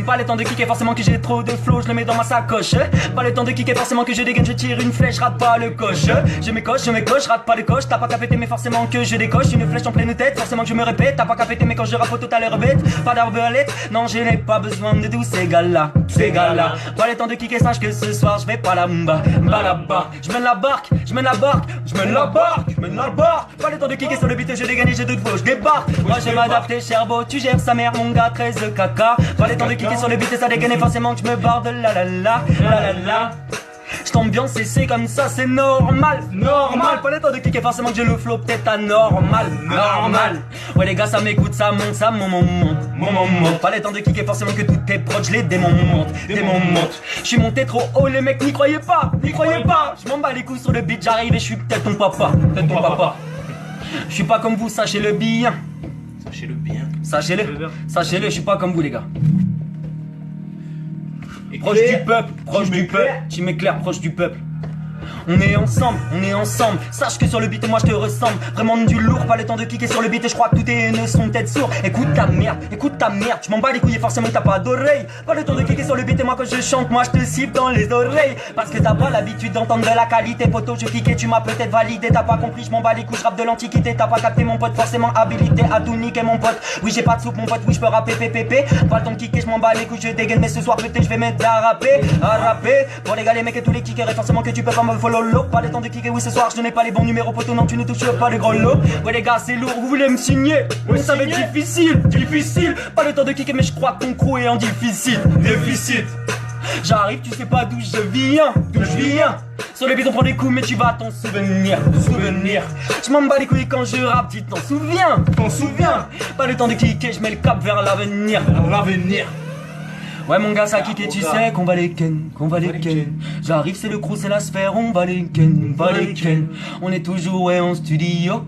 A: Pas le temps de kicker, forcément que j'ai trop de flow, je le mets dans ma sacoche. Pas le temps de kicker, forcément que je dégaine, je tire une flèche, rate pas le coche. Je m'écoche, rate pas le coche. T'as pas qu'à péter, mais forcément que je décoche. Une flèche en pleine tête, forcément que je me répète. T'as pas qu'à péter, mais quand je rappe tout à l'heure bête. Pas d'arbalète, non, je n'ai pas besoin de tous ces gars-là. Pas le temps de kicker, sache que ce soir je vais pas là-bas. Je mène la barque. Pas le temps de kicker sur le beat, je dégaine et j'ai deux flow, je débarque. Moi je m'adapte, cherbo, tu gères sa mère, mon gars, 13 caca. Pas le temps de kicker sur le beat et ça dégaine et forcément que je me barre de la. Je t'ambiance et c'est comme ça, c'est normal. Pas le temps de kicker, forcément que j'ai le flow peut-être anormal. Ouais les gars, ça m'écoute, ça monte. Pas le temps de kicker, forcément que tous tes proches, les démons montent. Je suis monté trop haut, les mecs n'y croyaient pas. Je m'en bats les couilles sur le beat, j'arrive et je suis peut-être ton papa. Je suis pas comme vous, sachez-le bien. Sachez-le, je suis pas comme vous les gars. Proche du peuple, tu m'éclaires, proche du peuple. on est ensemble. Sache que sur le beat moi je te ressemble. Vraiment du lourd, pas le temps de kicker sur le beat et je crois que tout est ne sont peut-être sourds. Écoute ta merde, je m'en bats les couilles et forcément t'as pas d'oreille. Pas le temps de kicker sur le beat et moi quand je chante, moi je te siffle dans les oreilles. Parce que t'as pas l'habitude d'entendre de la qualité, poto je kick et tu m'as peut-être validé. T'as pas compris, je m'en bats les couilles, je rappe de l'antiquité. T'as pas capté mon pote, forcément habilité à tout niquer mon pote. Oui j'ai pas de soupe mon pote, oui je peux rapper pépépé. Pas le temps de kicker, je m'en bats les couilles, je dégaine. Mais ce soir peut-être je vais mettre à rapper. Pour les gars les mecs et tous les kickers et forcément que tu peux pas me follow low. Pas le temps de kicker, oui ce soir je n'ai pas les bons numéros poto, non tu ne touches pas les gros lots. Ouais les gars c'est lourd, vous voulez me signer? Ouais ça va être difficile. Pas le temps de kicker mais je crois que ton crew est en déficit. J'arrive, tu sais pas d'où je viens. Sur les bits on prend des coups mais tu vas t'en souvenir. Je m'en bats les couilles quand je rappe, tu t'en souviens. Pas le temps de kicker, je mets le cap vers l'avenir. Ouais mon gars ça kick et tu sais qu'on va les ken. J'arrive c'est le crew c'est la sphère, on va les ken. On est toujours ouais en studio.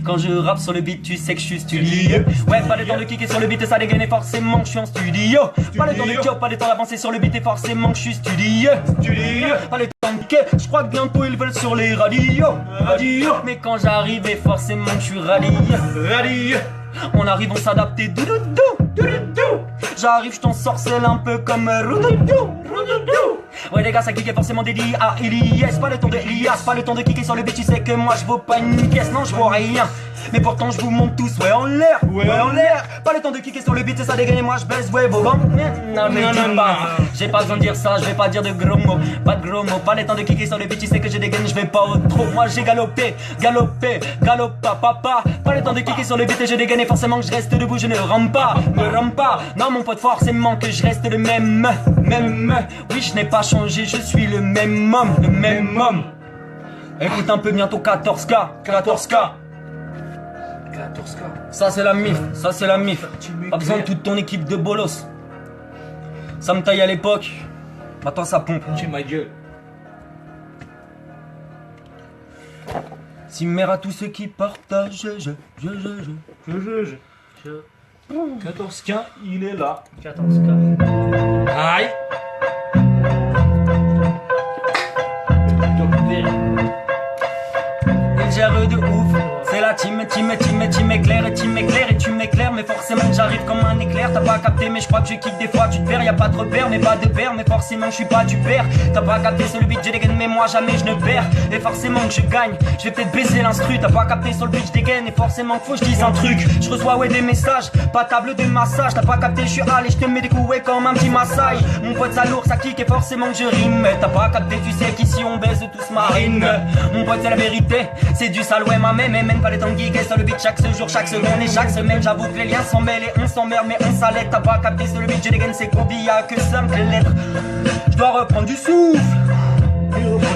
A: Quand je rappe sur le beat tu sais que je suis studio. Ouais pas le temps de kicker sur le beat et ça dégaine et forcément je suis en studio. Pas le temps de kick, pas le temps d'avancer sur le beat et forcément que je suis studio. Pas le temps de kick, je crois que bientôt ils veulent sur les radios. Mais quand j'arrive et forcément que je suis rallye. On arrive, on s'adapte et j'arrive, je t'en sorcelle un peu comme Roudoudou. Ouais les gars ça kick est forcément des Elias. Pas le temps de Elias, pas le temps de kicker sur le beat. Tu sais que moi je vaux pas une pièce, non je vaux rien. Mais pourtant je vous monte tous ouais en l'air. Pas le temps de kicker sur le beat et ça dégaine et moi je baisse ouais vos vents. Non pas, j'ai pas besoin de dire ça, je vais pas dire de gros mots. Pas de gros mots, pas le temps de kicker sur le beat. Tu sais que je dégaine, je vais pas au trop. Moi j'ai galopé, papa. Pas le temps de kicker sur le beat et je dégaine et forcément que je reste debout, je ne rampe pas. Non mon pote forcément que je reste le même. Oui je n'ai pas changé, je suis le même homme. Écoute un peu bientôt 14K. Ça c'est la mif. Pas besoin de toute ton équipe de bolos. Ça me taille à l'époque. Maintenant ça pompe.
B: J'ai ma gueule.
A: Si mère à tous ceux qui partagent,
B: 14-15, il est là.
C: 14K.
B: Aïe.
A: il gère de ouf. C'est la team éclaire et tu m'éclaires. Mais forcément que j'arrive comme un éclair. T'as pas capté mais je crois que je kick des fois tu te perds. Y'a pas de repère mais pas de père. Mais forcément je suis pas du père. T'as pas capté sur le beat j'ai dégaine mais moi jamais je ne perds. Et forcément que je gagne. Je vais peut-être baiser l'instru. T'as pas capté sur le beat je dégaine. Et forcément qu'il faut que je dise un truc. Je reçois ouais des messages. Pas table de massage. T'as pas capté je suis allé. Je te mets des coups ouais comme un petit massage. Mon pote ça lourd ça kick et forcément que je rime. T'as pas capté tu sais qu'ici on baise tous marine. Mon pote c'est la vérité. C'est du sale ouais ma même pas les temps de geeker sur le beat chaque jour, chaque seconde et chaque semaine. J'avoue que les liens s'en mêlent et on s'emmerde mais on s'allait. T'as pas capté sur le beat, j'ai des gaines, c'est Kobe, y'a que simple lettres. Je dois reprendre du souffle.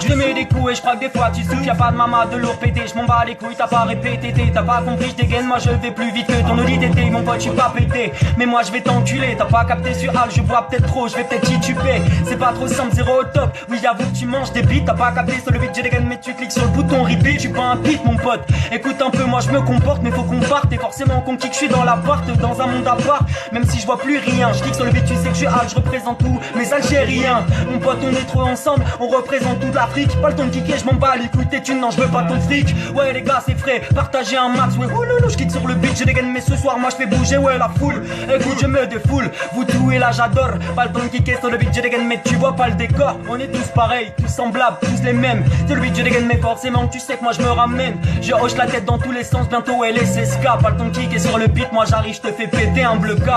A: Je te mets des coups et je crois que des fois tu souffles. Y'a pas de maman de lourd pété, je m'en bats les couilles, t'as pas répété. T'as pas compris, je dégaine, moi je vais plus vite que ton audit été. Mon pote, je suis pas pété, mais moi je vais t'enculer. T'as pas capté sur Al, je bois peut-être trop, je vais peut-être tituber. C'est pas trop simple, zéro au top. Oui, j'avoue que tu manges des bites. T'as pas capté sur le beat, j'ai des gaines, mais tu cliques sur le bouton repeat. Tu pas un beat, mon pote. Écoute un peu, moi je me comporte, mais faut qu'on parte. Et forcément qu'on kick, je suis dans l'appart, dans un monde à part. Même si je vois plus rien, je clique sur le beat, tu sais que je suis Al, je représente tous mes Algériens. Mon pote, on est trop ensemble, on représente toute l'Afrique. Pas le temps de kicker, je m'en bats les couilles, t'es une, non, je veux pas ton fric. Ouais, les gars, c'est frais, partagez un max. Ouais, ouloulou, je kick sur le beat, j'ai des gaines, mais ce soir, moi je fais bouger, ouais, la foule. Écoute, je me défoule, vous tout et là, j'adore. Pas le temps de kicker sur le beat, j'ai des gaines, mais tu vois pas le décor. On est tous pareils, tous semblables, tous les mêmes. Sur le beat, j'ai des gaines, mais forcément, tu sais que moi je me ramène. Je hoche la tête dans tous les sens, bientôt, elle est s'escape. Pas le temps de kicker sur le beat, moi j'arrive, je te fais péter un bleu K.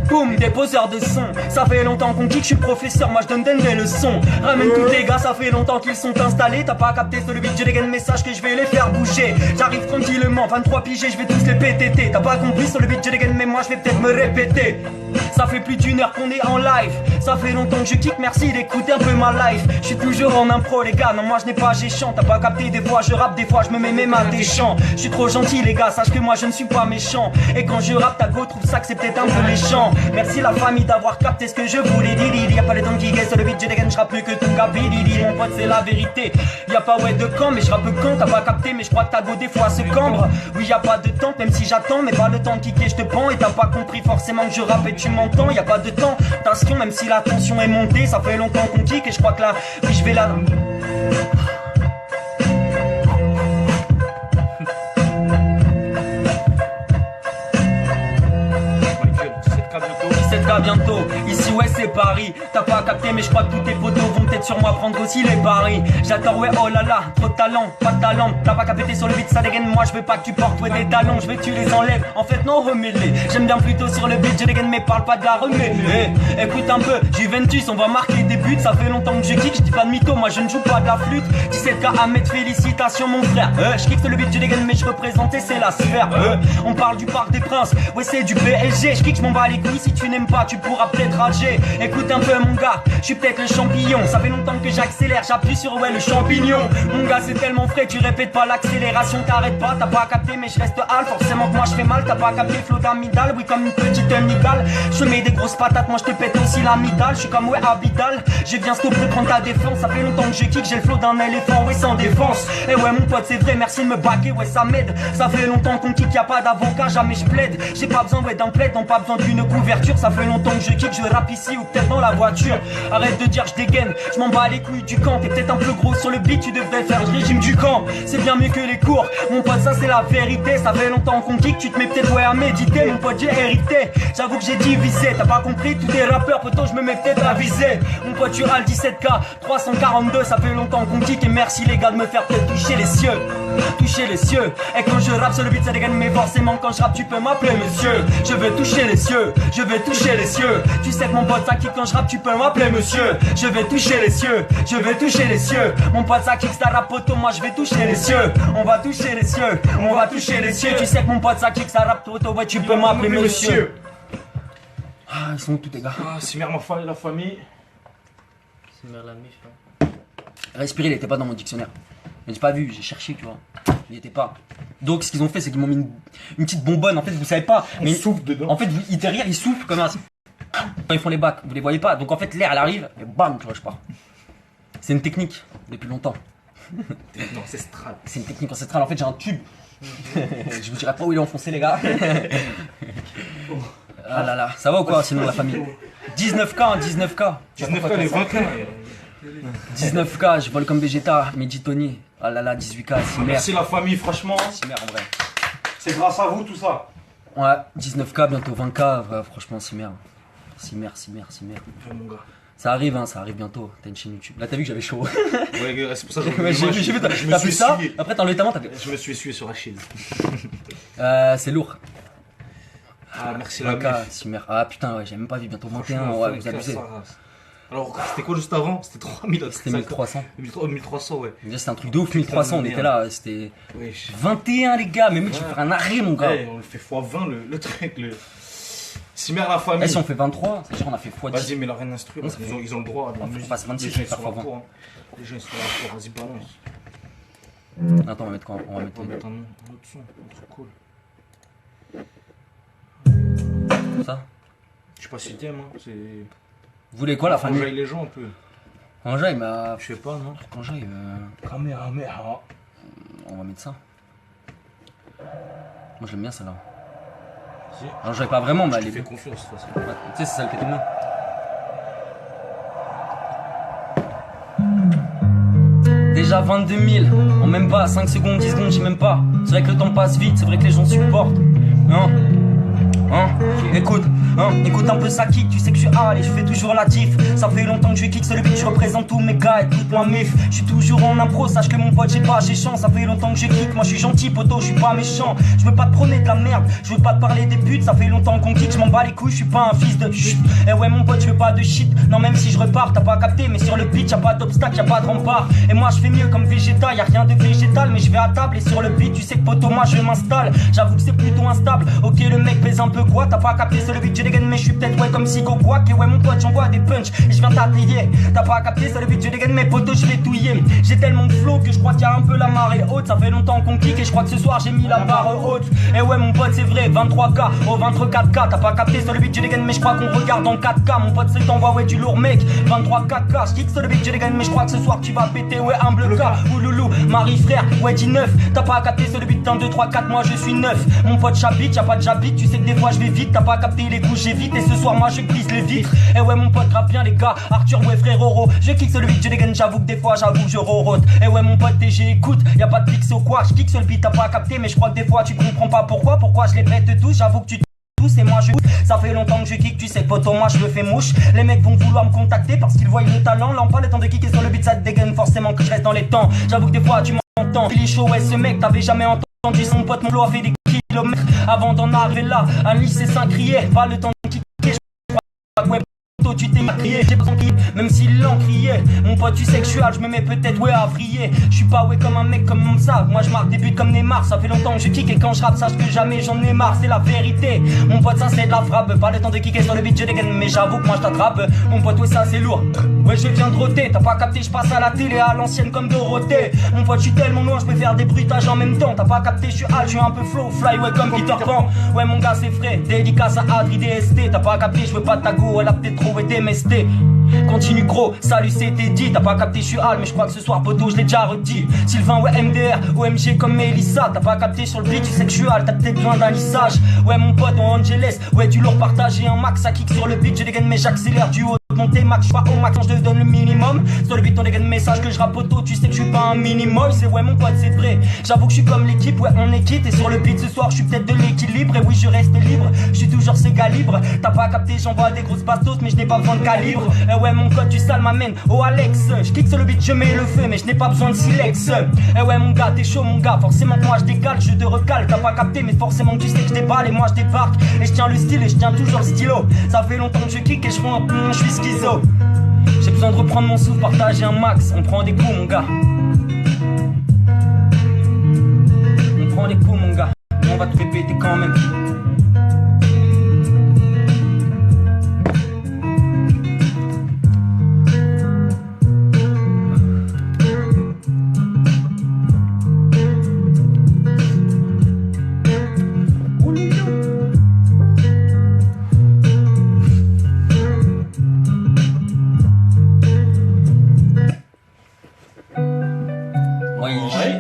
A: Boum, déposeur de son. Ça fait longtemps qu'on kick, je suis professeur, moi je donne des leçons. Ramène tous les gars, ça fait longtemps qu'ils sont installés. T'as pas capté sur le beat, j'ai des gaines message que je vais les faire bouger. J'arrive tranquillement, 23 pigés, je vais tous les PTT. T'as pas compris sur le beat, j'ai des gaines, mais moi je vais peut-être me répéter. Ça fait plus d'une heure qu'on est en live. Ça fait longtemps que je kick, merci d'écouter un peu ma life. Je suis toujours en impro les gars, non moi je n'ai pas géchant. T'as pas capté, des fois je rappe, des fois je me mets même à des chants. Je suis trop gentil les gars, sache que moi je ne suis pas méchant. Et quand je rappe, ta go trouve ça que c'est peut-être un peu méchant. Merci la famille d'avoir capté ce que je voulais dire. Il y a pas le temps qui gagne sur le beat, je dégaine, je rappe plus que ton Kabili. Mon pote c'est la vérité, y a pas ouais de camp, mais je rappe quand t'as pas capté, mais je crois que t'as go des fois à ce cambre. Oui y a pas de temps, même si j'attends, mais pas le temps de kicker, je te pends. Et t'as pas compris forcément que je rappe et tu m'entends. Y a pas de temps, tension, même si la tension est montée. Ça fait longtemps qu'on kick et je crois que là, oui je vais là. Bientôt, ici ouais c'est Paris. T'as pas capté mais je crois que tous tes potos vont peut-être sur moi prendre aussi les paris. J'adore ouais oh là là, trop de talent, pas de talent. T'as pas capté sur le beat ça dégaine, moi je veux pas que tu portes ouais des talons. Je veux que tu les enlèves, en fait non remets-les. J'aime bien plutôt sur le beat, je dégaine mais parle pas de la remets. Écoute un peu, Juventus on va marquer des buts. Ça fait longtemps que je kick, je dis pas de mytho, moi je ne joue pas de la flûte. 17K à mettre, félicitations mon frère. Je kick sur le beat, je dégaine mais je représentais c'est la sphère. On parle du Parc des Princes, ouais c'est du PSG. Je kick, je m'en bats les couilles, si tu n'aimes pas tu pourras peut-être rager. Écoute un peu mon gars, je suis peut-être le champignon. Ça fait longtemps que j'accélère, j'appuie sur ouais le champignon. Mon gars c'est tellement frais, tu répètes pas l'accélération, t'arrêtes pas. T'as pas capté mais je reste hal, forcément que moi je fais mal. T'as pas capté le flow d'amidal, oui comme une petite amygdale. Je mets des grosses patates, moi je te pète aussi l'amidale. Je suis comme ouais Abidal, je viens stopper prendre ta défense. Ça fait longtemps que je kick, j'ai le flow d'un éléphant, ouais sans défense. Et ouais mon pote c'est vrai, merci de me baquer, ouais ça m'aide. Ça fait longtemps qu'on kick, y'a pas d'avocat, jamais je plaide. J'ai pas besoin ouais d'un plaid, non pas besoin d'une couverture. Ça fait longtemps que je kick, je rappe ici ou peut-être dans la voiture. Arrête de dire je dégaine, je m'en bats les couilles du camp. T'es peut-être un peu gros sur le beat, tu devrais faire le régime du camp. C'est bien mieux que les cours, mon pote ça c'est la vérité. Ça fait longtemps qu'on kick, tu te mets peut-être ouais à méditer. Mon pote j'ai hérité, j'avoue que j'ai divisé. T'as pas compris, tous tes rappeurs, poto je me mets peut-être à viser. Mon pote tu as le 17K, 342. Ça fait longtemps qu'on kick et merci les gars de me faire peut-être toucher les cieux. Toucher les cieux, et quand je rappe sur le beat ça dégaine. Mais forcément quand je rappe tu peux m'appeler monsieur. Je veux toucher les cieux, je veux toucher les cieux. Tu sais que mon pote ça kick quand je rappe tu peux m'appeler monsieur. Je vais toucher les cieux, je vais toucher les cieux. Mon pote ça kick ça rappe poto, moi je vais toucher les cieux. On va toucher les cieux, on va toucher les cieux. Tu sais que mon pote ça kick ça rappe poto, ouais tu peux m'appeler monsieur. Ah ils sont où tous tes gars?
B: Ah c'est merde la famille.
C: C'est merde la mif hein.
A: Respirer il était pas dans mon dictionnaire. Mais j'ai pas vu, j'ai cherché tu vois. Il était pas. Donc ce qu'ils ont fait c'est qu'ils m'ont mis une petite bonbonne en fait vous savez pas. Mais
B: souffle dedans.
A: En fait derrière ils soufflent comme un. Quand ils font les bacs, vous les voyez pas. Donc en fait l'air elle arrive et bam tu vois je pars. C'est une technique depuis longtemps.
B: Non ancestral.
A: C'est une technique ancestrale. En fait j'ai un tube. Je vous dirai pas où il est enfoncé les gars. Ah là là, ça va ou quoi sinon la famille? 19K hein, 19K.
B: 19K les 20K.
A: 19K, je vole comme Vegeta, Meditoni. Ah là là, 18K, si merde.
B: Merci la famille, franchement.
A: Si merde en vrai.
B: C'est grâce à vous tout ça.
A: Ouais, 19K, bientôt 20K, ouais, franchement, si merde. Si merde.
B: Enfin, mon gars.
A: Ça arrive, hein, ça arrive bientôt. T'as une chaîne YouTube. Là, t'as vu que j'avais chaud.
B: Ouais, c'est pour ça que
A: Ouais, j'ai vu, t'as fait ça. Après, t'as enlevé ta main, t'as fait.
B: Je me suis essuyé sur Achille.
A: C'est lourd.
B: Ah, merci la
A: 20K, si merde. Ah putain, ouais, j'ai même pas vu, bientôt 21. Ouais, vous abusez.
B: Alors, c'était quoi juste avant? C'était 3000.
A: C'était 1300.
B: 1300, ouais.
A: C'était un truc de ouf, 1300, on était là, c'était.
B: Ouais,
A: 21 les gars, mais mec, tu fais un arrêt mon gars.
B: Ouais, on le fait x20 le truc. Si merde la famille.
A: Eh, si on fait 23, c'est sûr on a fait x10.
B: Vas-y, mais leur rien instruit, ils ont le droit.
A: On passe 26,
B: les gens, ils
A: pas
B: sont
A: x20.
B: là pour, hein. Les gens, ils sont là pour, vas-y, balance.
A: Attends, on va mettre quoi? On va mettre
B: un autre son, un truc cool.
A: ça.
B: Je sais pas si t'aimes, hein, c'est.
A: Vous voulez quoi la famille?
B: Enjaille les gens un peu.
A: Enjaille, mais.
B: Je sais pas, non?
A: Enjaille.
B: Caméra.
A: On va mettre ça. Moi j'aime bien celle-là.
B: Si.
A: Enjaille pas vraiment, mais elle
B: Je
A: est.
B: fais confiance, de toute façon.
A: Ouais, tu sais, c'est celle qui était mieux. Déjà 22 000, en même pas 5 secondes, 10 secondes, j'sais même pas. C'est vrai que le temps passe vite, c'est vrai que les gens supportent. Écoute un peu ça kick, tu sais que je suis hal et je fais toujours la diff. Ça fait longtemps que je kick, c'est le beat, je représente tous mes gars et toute ma mif. Je suis toujours en impro, sache que mon pote j'ai chance. Ça fait longtemps que je kick, moi je suis gentil poto, je suis pas méchant. Je veux pas te prôner de la merde, je veux pas te parler des putes. Ça fait longtemps qu'on kick, je m'en bats les couilles, je suis pas un fils de chut. Eh ouais mon pote, je veux pas de shit, non même si je repars, t'as pas capté. Mais sur le beat, y'a pas d'obstacle, y'a pas de rempart. Et moi je fais mieux comme Vegeta, y'a rien de végétal. Mais je vais à table et sur le beat, tu sais que poto moi je m'installe. J'avoue que c'est plutôt instable, ok le mec pèse un peu quoi. T'as pas capté sur le beat, dégaine, mais je suis peut-être ouais comme Sigo Quack. Et ouais mon pote j'envoie des punch et je viens t'attrier. T'as pas capté, c'est le but, je dégaine mes potos, je vais touiller. J'ai tellement de flow que je crois qu'il y a un peu la marée haute. Ça fait longtemps qu'on kick et je crois que ce soir j'ai mis la barre haute. Et ouais mon pote c'est vrai, 23K, oh 24K. T'as pas capté, c'est le but, je dégaine, mais je crois qu'on regarde en 4K. Mon pote c'est t'envoie ouais du lourd mec, 23K. Je kick sur le beat, je dégaine, mais je crois que ce soir tu vas péter, ouais un bleu cas. Ouloulou, Marie frère, ouais dis 9. T'as pas capté, sur le beat, 1, 2, 3, 4, moi je suis 9. Mon pote j'habite, y'a pas de j'habite, tu sais que des fois je vais vite. T'as pas capté les coups, j'ai vite, et ce soir moi je brise les vitres. Et ouais mon pote grave bien les gars, Arthur ouais frère Roro. Je kick sur le beat, je dégaine, j'avoue que des fois j'avoue que je rorote. Et ouais mon pote TG écoute, y'a pas de pix ou quoi. Je kick sur le beat, t'as pas capté, mais je crois que des fois tu comprends pas pourquoi je les pète tous, j'avoue que tu et moi je ça fait longtemps que je kick, tu sais que poto moi je me fais mouche. Les mecs vont vouloir me contacter parce qu'ils voient mon talent. Là pas le temps de kicker sur le beat, ça te dégaine forcément que je reste dans les temps. J'avoue que des fois tu m'entends. Il est chaud ouais ce mec, t'avais jamais entendu son pote, mon flow a fait des kilomètres avant d'en arriver là. Un lycée sans crier, pas le temps de kicker, je crois ouais tu t'es crié, j'ai besoin de crier, même s'il l'en criait. Mon pote tu sais que je suis hâle, je me mets peut-être ouais à vriller. Je suis pas ouais comme un mec comme ça, moi je marque des buts comme Neymar. Ça fait longtemps que je kick et quand je rappe sache que jamais j'en ai marre, c'est la vérité. Mon pote ça c'est de la frappe, pas le temps de kicker sur le beat je dégaine, mais j'avoue que moi je t'attrape. Mon pote ouais ça c'est lourd, ouais je viens de roter. T'as pas capté, je passe à la télé à l'ancienne comme Dorothée. Mon pote je suis tellement loin, je peux faire des bruitages en même temps. T'as pas capté, je suis hâle, je suis un peu flow, fly ouais comme Peter Pan. Ouais mon gars c'est frais, dédicace à Adri DST. T'as pas capté, je veux pas de ta go, elle a peut-être trouvé des MST. Continue gros, salut c'était dit. T'as pas capté, je suis hal, mais je crois que ce soir poteau je l'ai déjà redit. Sylvain ouais MDR, OMG comme Mélissa. T'as pas capté sur le beat, tu sais que je suis hal, t'as peut-être besoin d'un lissage. Ouais mon pote en Angeles, ouais du lourd partagé un max. Ça kick sur le beat, je dégaine mais j'accélère du haut de monter max. Je pas au max quand je te donne le minimum. Sur le beat on dégaine message que je rappe poteau, tu sais que je suis pas un minimum. C'est ouais mon pote c'est vrai, j'avoue que je suis comme l'équipe, ouais on est quitte. Et sur le beat ce soir je suis peut-être de l'équilibre. Et oui je reste libre, je suis toujours ce gars libre. T'as pas capté, j'envoie des grosses bastos mais je n'ai pas besoin de calibre. Et ouais mon code du sale m'amène au Alex. Je kick sur le beat, je mets le feu mais je n'ai pas besoin de silex. Et ouais mon gars t'es chaud mon gars, forcément que moi je décale, je te recale. T'as pas capté mais forcément que tu sais que je déballe. Et moi je débarque et je tiens le style et je tiens toujours le stylo. Ça fait longtemps que je kick et je suis schizo. J'ai besoin de reprendre mon souffle, partager un max. On prend des coups mon gars, on prend des coups mon gars, on va te répéter quand même.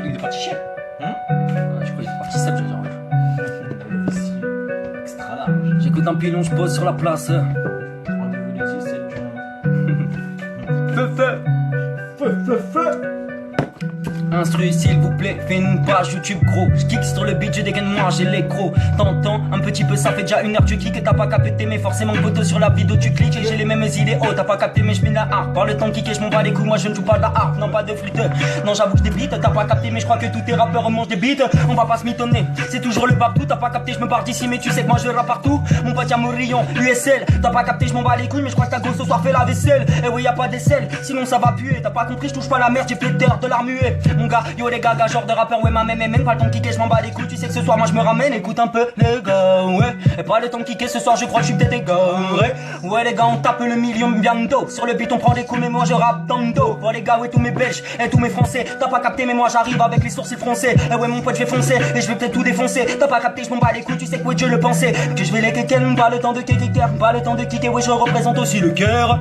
A: Il est parti chier. Je crois qu'il est parti sep,
B: Extra large.
A: J'écoute un pilon, je pose sur la place.
B: Rendez-vous le 17 juin.
A: Feu. Instru s'il vous plaît, fais une page YouTube gros. Je kick sur le beat, je dégaine moi, j'ai l'écro. T'entends un petit peu, ça fait déjà 1 heure tu kick et t'as pas capté. Mais forcément photo sur la vidéo tu cliques et j'ai les mêmes idées. Oh t'as pas capté mais je mets la harpe. Par le temps de kicker je m'en bats les couilles, moi je ne joue pas de la harpe. Non pas de flûte, non j'avoue que je débite. T'as pas capté mais je crois que tous tes rappeurs mangent des beats. On va pas se mitonner, c'est toujours le babtou. T'as pas capté, je me barre d'ici mais tu sais que moi je rappe partout. Mon pote y'a Morillon, USL. T'as pas capté, je m'en bats les couilles mais je crois que ta go ce soir fait la vaisselle. Et oui y'a pas d'aisselle, sinon ça va puer. T'as pas compris, je touche pas la merde, j'ai fait de l'art muet. Mon gars, yo les gars, genre de rappeur, ouais ma même pas le temps de kicker, je m'en bats les couilles, tu sais que ce soir moi je me ramène, écoute un peu les gars, ouais. Et pas le temps de kicker ce soir, je crois que je suis peut-être égaré. Ouais les gars, on tape le million bientôt. Sur le beat on prend des coups mais moi je rappe dans le dos. Ouais les gars, ouais tous mes belges et tous mes français. T'as pas capté mais moi j'arrive avec les sourcils français. Et ouais mon pote je vais foncer et je vais peut-être tout défoncer. T'as pas capté, je m'en bats les couilles, tu sais que ouais Dieu le pensait. Que je vais les kicker, pas le temps de kicker, pas le temps de kicker, ouais je représente aussi le cœur.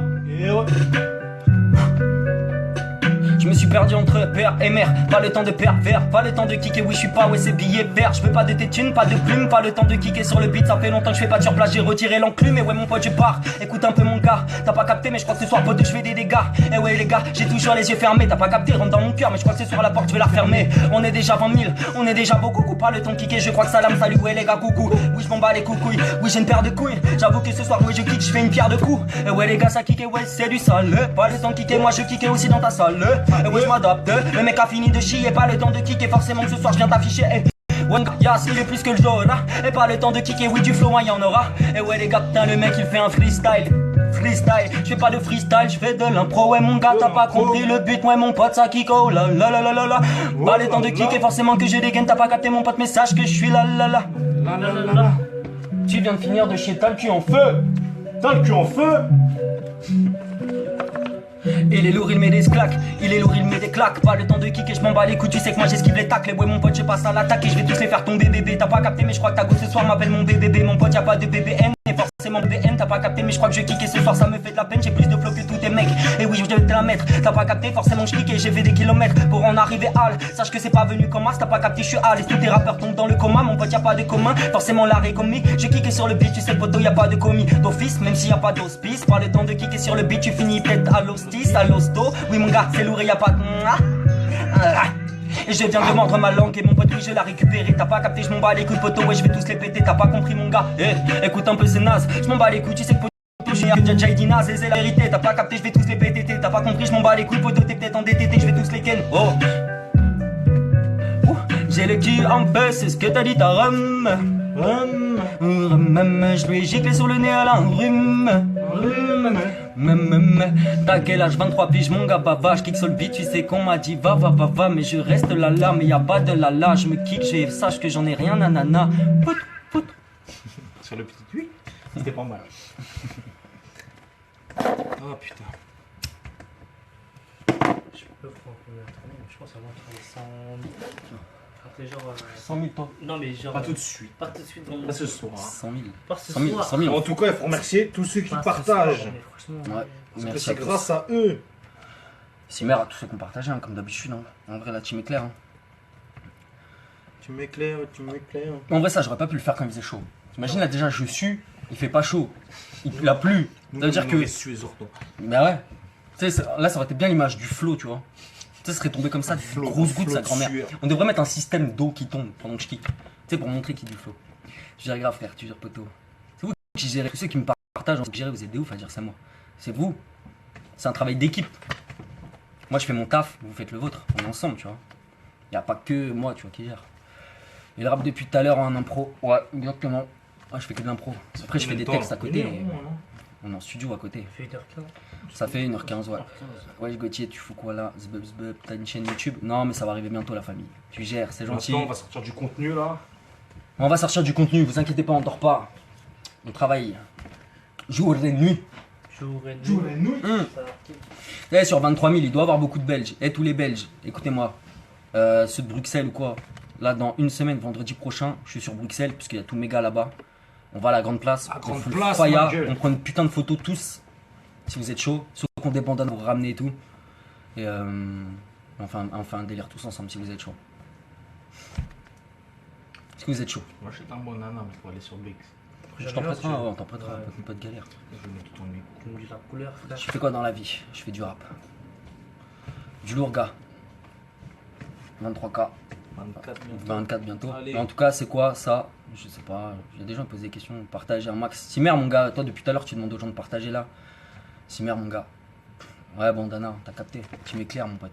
A: Je me suis perdu entre père et mère, pas le temps de pervers, pas le temps de kicker, oui je suis pas, ouais c'est billet vert. Je veux pas de tétune, pas de plume, pas le temps de kicker sur le beat. Ça fait longtemps que je fais pas de surplace, j'ai retiré l'enclume. Et ouais mon pote je pars, écoute un peu mon gars. T'as pas capté mais je crois que ce soir pote je fais des dégâts. Et ouais les gars, j'ai toujours les yeux fermés. T'as pas capté, rentre dans mon cœur mais je crois que ce soir la porte je vais la refermer. On est déjà 20 000, on est déjà beaucoup, pas le temps de kicker. Je crois que salam, salut, ouais les gars, coucou. Oui je m'en bats les coucouilles, oui j'ai une paire de couilles. J'avoue que ce soir ouais je kick, je fais une pierre de coups. Et ouais les gars ça kick, ouais c'est du sale. Pas le temps de kicker, moi je kick aussi dans ta salle. Et ouais je m'adapte. Le mec a fini de chier, pas le temps de kicker. Forcément que ce soir je viens t'afficher. Yas il est plus que le Jora. Et pas le temps de kicker, oui du flow hein, y'en aura. Et ouais les gars putain le mec il fait un freestyle. Je fais pas de freestyle, je fais de l'impro. Ouais mon gars t'as pas compris le but. Ouais mon pote ça kick oh la la la la la la. Pas le temps de kicker forcément que je dégaine. T'as pas capté mon pote mais sache que je suis la la la. Tu viens de finir de chier, t'as le cul en feu.
B: T'as le cul en feu.
A: Il est lourd, il met des claques. Il est lourd, il met des claques. Pas le temps de kick et je m'en bats les couilles. Tu sais que moi j'esquive les tacles. Ouais, mon pote, je passe à l'attaque et je vais tous les faire tomber, bébé. T'as pas capté, mais je crois que ta go ce soir m'appelle mon bébé. Mon pote, y'a pas de BBN. Et forcément BBN, t'as pas capté, mais je crois que je kick et ce soir ça me fait de la peine. J'ai plus de flow que tous tes mecs. Et oui, je vais te la mettre. T'as pas capté, forcément je kick et j'ai fait des kilomètres pour en arriver à l'. Sache que c'est pas venu comme as. T'as pas capté, je suis à l'aise. Tous tes rappeurs tombent dans le coma. Mon pote, y'a pas de commun. Forcément l'arrêt commis. Je kick sur le beat, tu sais, poteau, y'a pas de commis. D'office, même s'il y a pas d'hospice. Pas le temps de kicker sur le beat, tu finis peut-être à l'hostis, à l'hosto. Oui, mon gars, c'est lourd et y'a pas de. Et je viens de mordre ma langue et mon pote, oui, je l'ai récupéré. T'as pas capté, je m'en bats les couilles, poteau, ouais, je vais tous les péter. T'as pas compris, mon gars. Écoute un peu, c'est naze. Je m'en bats les couilles, tu sais que poteau, j'ai que déjà dit naze et c'est la vérité. T'as pas capté, je vais tous les péter. T'as pas compris, je m'en bats les couilles, poteau, t'es peut-être en DTT, je vais tous les ken. Oh. J'ai le cul en feu, c'est ce que t'as dit, ta rhum. Je lui ai giclé sur le nez à la rhume. T'as quel âge? 23 piges, mon gars, bava. Je kick sur le beat, tu sais qu'on m'a dit va, mais je reste là, mais y'a pas de là. Je me kick, sache que j'en ai rien, nanana. Pout.
B: Sur le petit oui, c'était pas mal. Oh putain.
C: Je peux prendre combien de tournées, mais je pense avant de faire 100 000. Après, genre.
A: 100 000 toi.
C: Non, mais genre.
B: Pas tout de suite.
C: Pas tout de suite.
B: Pas ce soir. Hein.
A: 100 000.
C: Pas ce
A: 100 000.
C: soir.
A: 100 000.
B: En tout cas, il faut remercier tous ceux qui
C: Pas ce
B: partagent.
C: soir, mais franchement,
A: Ouais.
B: Parce que
A: Merci
B: c'est
A: à tous.
B: grâce à eux.
A: Simer à tous ceux qui ont partagé, hein, comme d'habitude. Hein. En vrai, la team est claire. Hein.
B: Tu m'éclaires.
A: En vrai, ça, j'aurais pas pu le faire quand il faisait chaud. T'imagines là, déjà, je suis, il fait pas chaud. Il a plu. Ça veut dire que. Bah ouais. Tu sais, là, ça aurait été bien l'image du flow, tu vois. Tu sais, ça serait tombé comme ça, des grosses gouttes, sa grand-mère. On devrait mettre un système d'eau qui tombe pendant que je kick. Tu sais, pour montrer qu'il y a du flow. Je dirais grave, frère, tu gères poteau. C'est vous qui gérez. Tous ceux qui me partagent, vous gérez, vous êtes des ouf à dire c'est moi. C'est vous. C'est un travail d'équipe. Moi, je fais mon taf, vous faites le vôtre. On est ensemble, tu vois. Y a pas que moi, tu vois, qui gère. Il rappe depuis tout à l'heure en impro. Ouais, exactement. Ah, je fais que de l'impro. Après, je fais des textes à côté. On est en studio à côté.
C: Ça fait 1h15.
A: Ça fait 1h15, ouais. Ouais, Gauthier, tu fous quoi là? Zbub, t'as une chaîne YouTube? Non, mais ça va arriver bientôt, la famille. Tu gères, c'est gentil.
B: On va sortir du contenu là.
A: On va sortir du contenu, vous inquiétez pas, on dort pas. On travaille. Jour et nuit.
C: Jour et nuit.
A: Eh, sur 23 000, il doit y avoir beaucoup de Belges. Eh, tous les Belges, écoutez-moi. Ceux de Bruxelles ou quoi? Là, dans une semaine, vendredi prochain, je suis sur Bruxelles, puisqu'il y a tous mes gars là-bas. On va à la grande place.
B: À
A: on
B: grande
A: fout le
B: place,
A: faya,
B: ma gueule.
A: on prend une putain de photos tous. Si vous êtes chaud. Ceux qui ont des bandanes pour ramener et tout. Et enfin un délire tous ensemble si vous êtes chaud. Est-ce que vous êtes chaud?
B: Moi, je suis un bon nana, mais faut aller sur BX.
A: Je t'en prêterai, ouais, on t'en prêtera,
C: Ouais.
A: pas de galère.
B: Je vais mettre tout en micro.
C: Tu me dis la couleur, frère.
A: Je fais quoi dans la vie? Je fais du rap. Du lourd gars. 23K.
B: 24 bientôt.
A: 24 bientôt.
B: Allez.
A: Mais en tout cas, c'est quoi ça? Je sais pas. Il y a des gens qui posent des questions. Partager un max. Simer, mon gars, toi depuis tout à l'heure, tu demandes aux gens de partager là. Simer, mon gars. Ouais, bon, Dana, t'as capté. Tu m'éclaires, mon pote.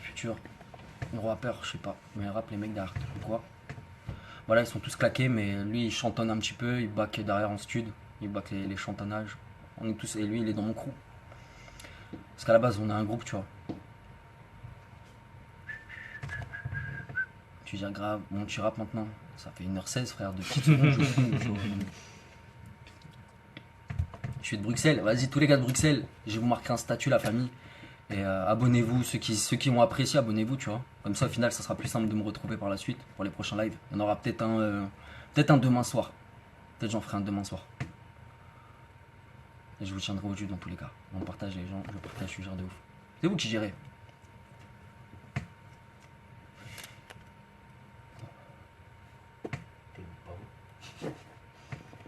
A: Futur. Gros rappeur, je sais pas. Mais rap, les mecs derrière. Quoi? Voilà, ils sont tous claqués, mais lui, il chantonne un petit peu. Il back derrière en stud. Il back les chantonnages. On est tous. Et lui, il est dans mon crew. Parce qu'à la base, on a un groupe, tu vois. Tu dis grave, bon tu rappes maintenant. Ça fait 1h16 frère, de petites secondes, je suis de Bruxelles, vas-y tous les gars de Bruxelles, je vais vous marquer un statut la famille. Et abonnez-vous, ceux qui ont apprécié, abonnez-vous tu vois. Comme ça au final ça sera plus simple de me retrouver par la suite pour les prochains lives. Il y en aura peut-être un demain soir. Peut-être j'en ferai un demain soir. Et je vous tiendrai au jus dans tous les cas. On partage les gens, je partage, je gère de ouf. C'est vous qui gérez.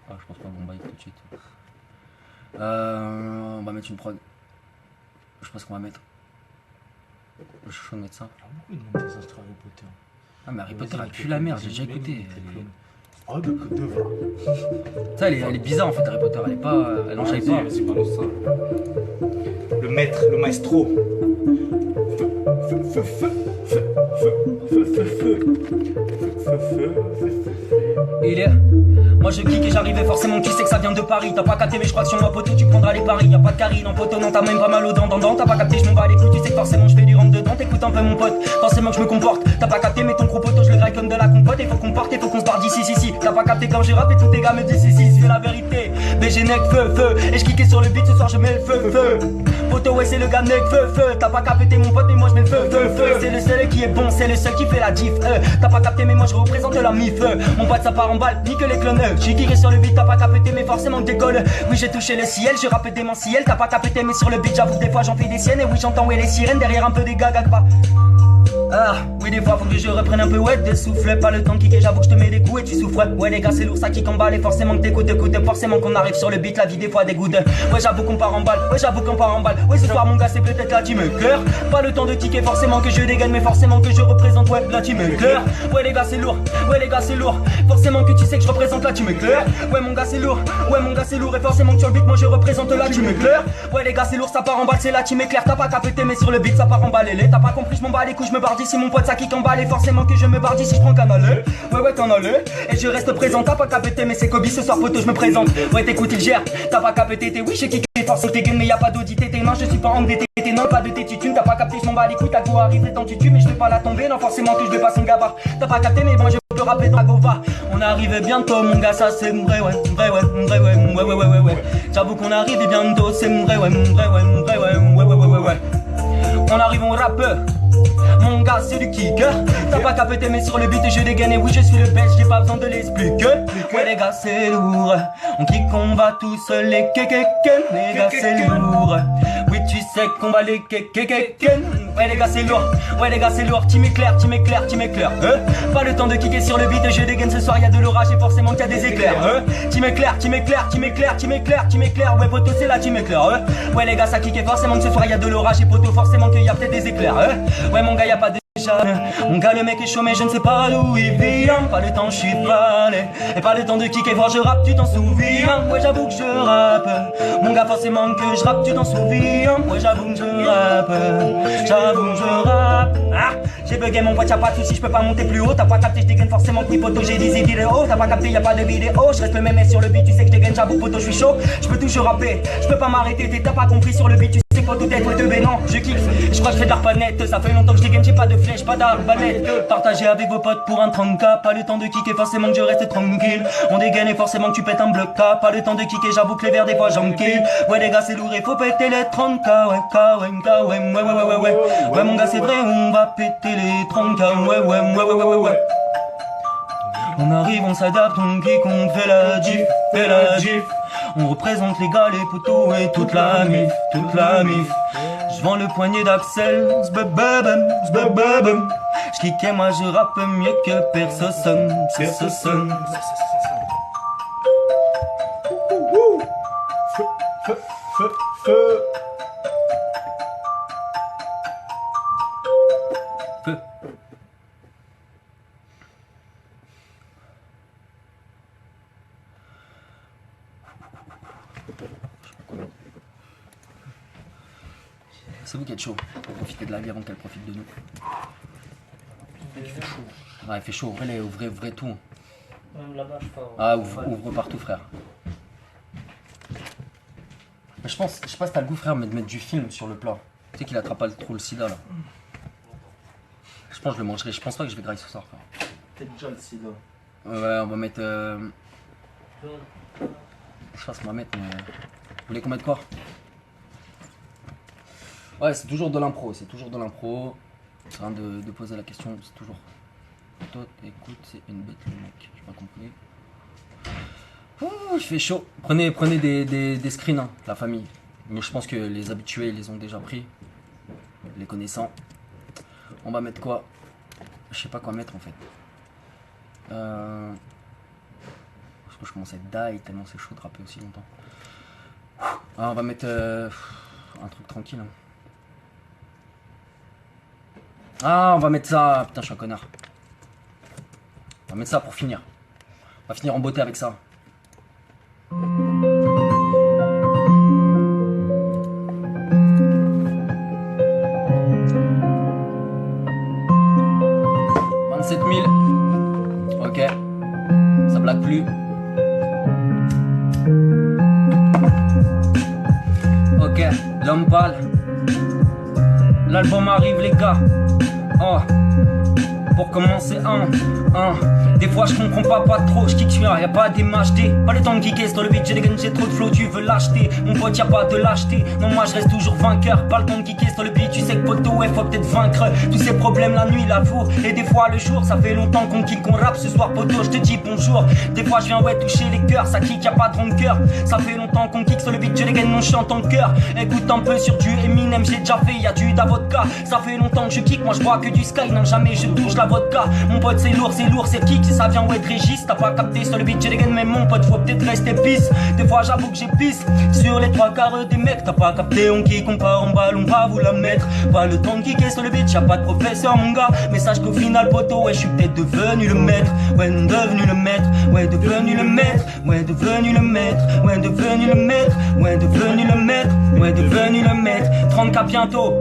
A: Ah, je pense pas bon bike tout de suite. On va mettre une prod. Je pense qu'on va mettre. Je suis chaud de mettre ça.
B: Pourquoi ils demandent des extraits Harry Potter?
A: Ah, mais Harry Potter elle pue la merde, j'ai déjà écouté.
B: Oh, de
A: Ça, elle est bizarre en fait, Harry Potter. Elle est pas. Elle enchaîne pas.
B: Vas-y, balance ça. Le maître, le maestro. Il est
A: Moi je kick et j'arrivais forcément, tu sais que ça vient de Paris. T'as pas capté mais je crois que sur moi poteau tu prendras les paris. Y'a pas de carry, non poteau, non t'as même pas mal aux dents. T'as pas capté, je m'en bats les couilles, tu sais que forcément je fais du rentre dedans. T'écoutes un peu mon pote, forcément que je me comporte. T'as pas capté mais ton gros poteau je le graille comme de la compote. Et faut qu'on parte, et faut qu'on se barre d'ici, si. T'as pas capté quand j'ai rappé, tous tes gars me disent si, c'est la vérité. BG neck feu, et je kickais sur le beat, ce soir je mets le feu. Poteau ouais c'est le gars neck feu. T'as pas capté mon pote et moi je mets le feu. C'est le seul qui est bon, c'est le seul qui fait la diff. T'as pas capté mais moi je représente la mif. Mon pote ça part en balle, ni que les clones. J'suis kické sur le beat, t'as pas capté mais forcément que décolle. Oui j'ai touché le ciel, j'ai rappé démentiel. T'as pas capté mais sur le beat j'avoue que des fois j'en fais des siennes. Et oui j'entends ouais les sirènes derrière un peu des gagas pas. Ah, oui des fois faut que je reprenne un peu ouais de souffle. Pas le temps de kicker, j'avoue que je te mets des coups et tu souffres. Ouais les gars c'est lourd ça qui emballe. Et forcément que t'écoutes, forcément qu'on arrive sur le beat. La vie des fois dégoûte. Ouais j'avoue qu'on part en balle, ouais ce soir mon gars c'est peut-être la team cœur. Pas le temps de ticker, forcément que je dégaine. Mais forcément que je représente ouais la team cœur. Ouais les gars c'est lourd, forcément que tu sais que je représente la team cœur. Ouais mon gars c'est lourd, et forcément que sur le beat moi je représente la team cœur. Ouais les gars c'est lourd, ça part en balle, c'est la team éclair. T'as pas capté mais sur le beat ça part en balle. T'as pas compris, je m'en bats les couilles, je me barre d'ici mon pote ça kick en balle. Et forcément que je me barre d'ici, je prends canal. Ouais canal. Et je reste présent, t'as pas capté mais c'est Kobe ce soir poteau je me présente. Ouais t'écoutes il gère, t'as pas capté t'es oui j'ai kické force t'es gun mais y'a pas d'audité t'es non je suis pas endetté t'es non pas de tes tutunes. T'as pas capté je m'en bats les couilles, t'as quoi arriver tant tu tues mais je vais pas la tomber. Non forcément que je vais pas son gabar. T'as pas capté mais bon je peux rapper dans la gova. On arrive bientôt mon gars ça c'est vrai ouais. J'avoue qu'on arrive bientôt c'est vrai ouais. On arrive on rappe. Mon gars c'est du kicker. T'as pas capté mais sur le beat je dégaine. Et oui je suis le best, j'ai pas besoin de l'expliquer. Ouais les gars c'est lourd. On kick on va tous les kekeken. Les gars c'est lourd. Oui tu sais qu'on va les kekeken. Ouais les gars c'est lourd. Team éclair. Pas le temps de kicker sur le beat je dégaine. Ce soir y'a de l'orage et forcément qu'il y a des éclairs. Team éclair. Ouais poteau c'est la team éclair. Ouais les gars ça kick et forcément que ce soir y'a de l'orage. Et poteau forcément qu'il y a peut-être des éclairs. Ouais mon gars y'a pas de mon gars le mec est chaud mais je ne sais pas d'où il vient. Pas le temps je suis falé. Et pas le temps de kicker voir je rappe tu t'en souviens. Ouais j'avoue que je rappe. Mon gars forcément que je rappe tu t'en souviens. Ouais j'avoue que je rappe. Ah, j'ai bugué mon pote y'a pas de soucis, je peux pas monter plus haut. T'as pas capté je dégaine forcément que poteau j'ai des vidéos. T'as pas capté y'a pas de vidéo. Je reste le même sur le beat tu sais que je dégaine. J'avoue poteau je suis chaud. Je peux toujours rapper. Je peux pas m'arrêter. T'as pas compris sur le beat tu sais pas tout être ouais de non je kiffe. Je crois que je fais de l'arpanette. Ça fait longtemps que je dégaine, j'ai pas de flèche, pas d'arbalète. Partagez avec vos potes pour un 30K. Pas le temps de kicker, forcément que je reste tranquille. On dégaine et forcément que tu pètes un bloc K. Pas le temps de kicker, j'avoue que les verres des fois j'en kill. Ouais les gars c'est lourd et faut péter les 30K. Ouais mon gars c'est vrai on va péter les 30K. Ouais. On arrive, on s'adapte, on kick, on fait la diff. On représente les gars, les poteaux et toute la mif. Je vends le poignet d'Axel, zbababam. Je kick et moi je rappe mieux que personne. Feu. C'est vous qui êtes chaud. Profitez de la vie avant qu'elle profite de nous.
C: Il fait chaud.
A: Ouais, il fait chaud. Ouvrez tout.
C: Même là-bas, je pars.
A: Ah, ouvre partout, frère. Mais je sais pas si t'as le goût, frère, mais de mettre du film sur le plat. Tu sais qu'il attrape pas trop le sida, là. Je pense que je le mangerai. Je pense pas que je vais grailler ce soir, frère.
B: T'es déjà le sida.
A: Ouais, on va mettre... Je sais pas ce qu'on va mettre, mais... Vous voulez qu'on mette quoi? Ouais, c'est toujours de l'impro, Rien de poser la question, c'est toujours... Toi, écoute, c'est une bête, le mec. J'ai pas compris. Ouh, il fait chaud. Prenez des screens, hein, la famille. Mais je pense que les habitués, ils les ont déjà pris. Les connaissants. On va mettre quoi? Je sais pas quoi mettre, en fait. Parce que je commence à être die tellement c'est chaud de rapper aussi longtemps. Ah, on va mettre un truc tranquille. Hein. Ah, on va mettre ça. Putain, je suis un connard. On va mettre ça pour finir. On va finir en beauté avec ça. Ok. Ça blague plus. Dampal. L'album arrive les gars. Oh. Pour commencer, des fois je comprends pas trop, je kick sur y'a pas des m'acheter. Pas le temps de kicker sur le beat, j'ai des guns, j'ai trop de flow, tu veux l'acheter. Mon pote y'a pas de lâcheté, non moi je reste toujours vainqueur. Pas le temps de kicker sur le beat, tu sais que poteau, ouais faut peut-être vaincre tous ces problèmes la nuit, la jour. Et des fois le jour, ça fait longtemps qu'on kick, qu'on rappe ce soir poteau, je te dis bonjour. Des fois je viens ouais toucher les cœurs, ça kick, y'a pas de rancœur. Ça fait longtemps qu'on kick sur le beat, j'ai des guns, non chante en cœur. Écoute un peu sur du Eminem, j'ai déjà fait, y'a du Davodka. Ça fait longtemps que je kick, moi je vois que du Sky, non jamais je touche la vodka. Mon pote c'est lourd, c'est kick, ça vient ouais de Régis. T'as pas capté sur le beat, j'ai des gains, mais mon pote faut peut-être rester pisse. Des fois j'avoue que j'ai pisse sur les trois quarts des mecs. T'as pas capté, on kick, on part en balle, on va vous la mettre. Pas le temps de kicker sur le beat, y'a pas de professeur mon gars. Mais sache qu'au final poteau, ouais je suis peut-être devenu le maître. Ouais devenu le maître, ouais devenu le maître. Ouais devenu le maître, ouais devenu le maître. Ouais devenu le maître, ouais devenu le maître. 30K bientôt,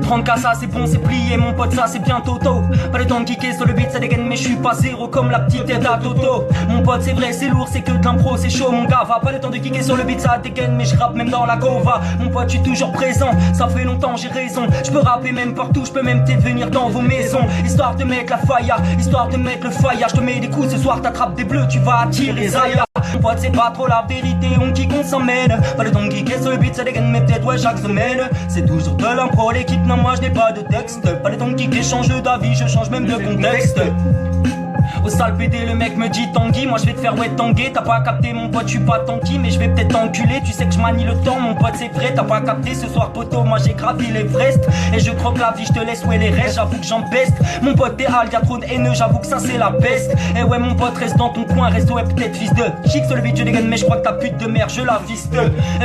A: 30K ça c'est bon, c'est plié mon pote, ça c'est bientôt tôt. Pas le temps de kicker sur le beat, ça dégaine, mais je suis pas zéro comme la petite tête à Toto. Mon pote c'est vrai, c'est lourd, c'est que de l'impro, c'est chaud mon gars. Va pas le temps de kicker sur le beat, ça dégaine, mais je rappe même dans la gova. Mon pote, je suis toujours présent, ça fait longtemps, j'ai raison. Je peux rapper même partout, je peux même peut-être venir dans vos maisons. Histoire de mettre la failla, histoire de mettre le faillage. Je te mets des coups ce soir, t'attrapes des bleus, tu vas attirer Zaya. Mon pote c'est pas trop la vérité, on kick, on s'emmène. Pas le temps de kicker sur le beat, ça dégaine, mais peut-être ouais chaque semaine. C'est toujours de l'impro, l'équipe, non moi je n'ai pas de texte. Pas le temps de kicker, change d'avis, je change même de contexte. Au sale PD le mec me dit Tanguy, moi je vais te faire ouais tanguer. T'as pas capté mon pote, je suis pas tanky, mais je vais peut-être t'enculer. Tu sais que je manie le temps, mon pote c'est vrai. T'as pas capté ce soir poteau, moi j'ai gravi l'Everest. Et je croque la vie, je te laisse ouais les restes. J'avoue que j'en peste, mon pote t'es hal, y'a trop de haineux. J'avoue que ça c'est la peste. Et ouais mon pote reste dans ton coin, reste ouais peut-être fils de chic sur le beat je dégaine, mais je crois que ta pute de merde je la fiste.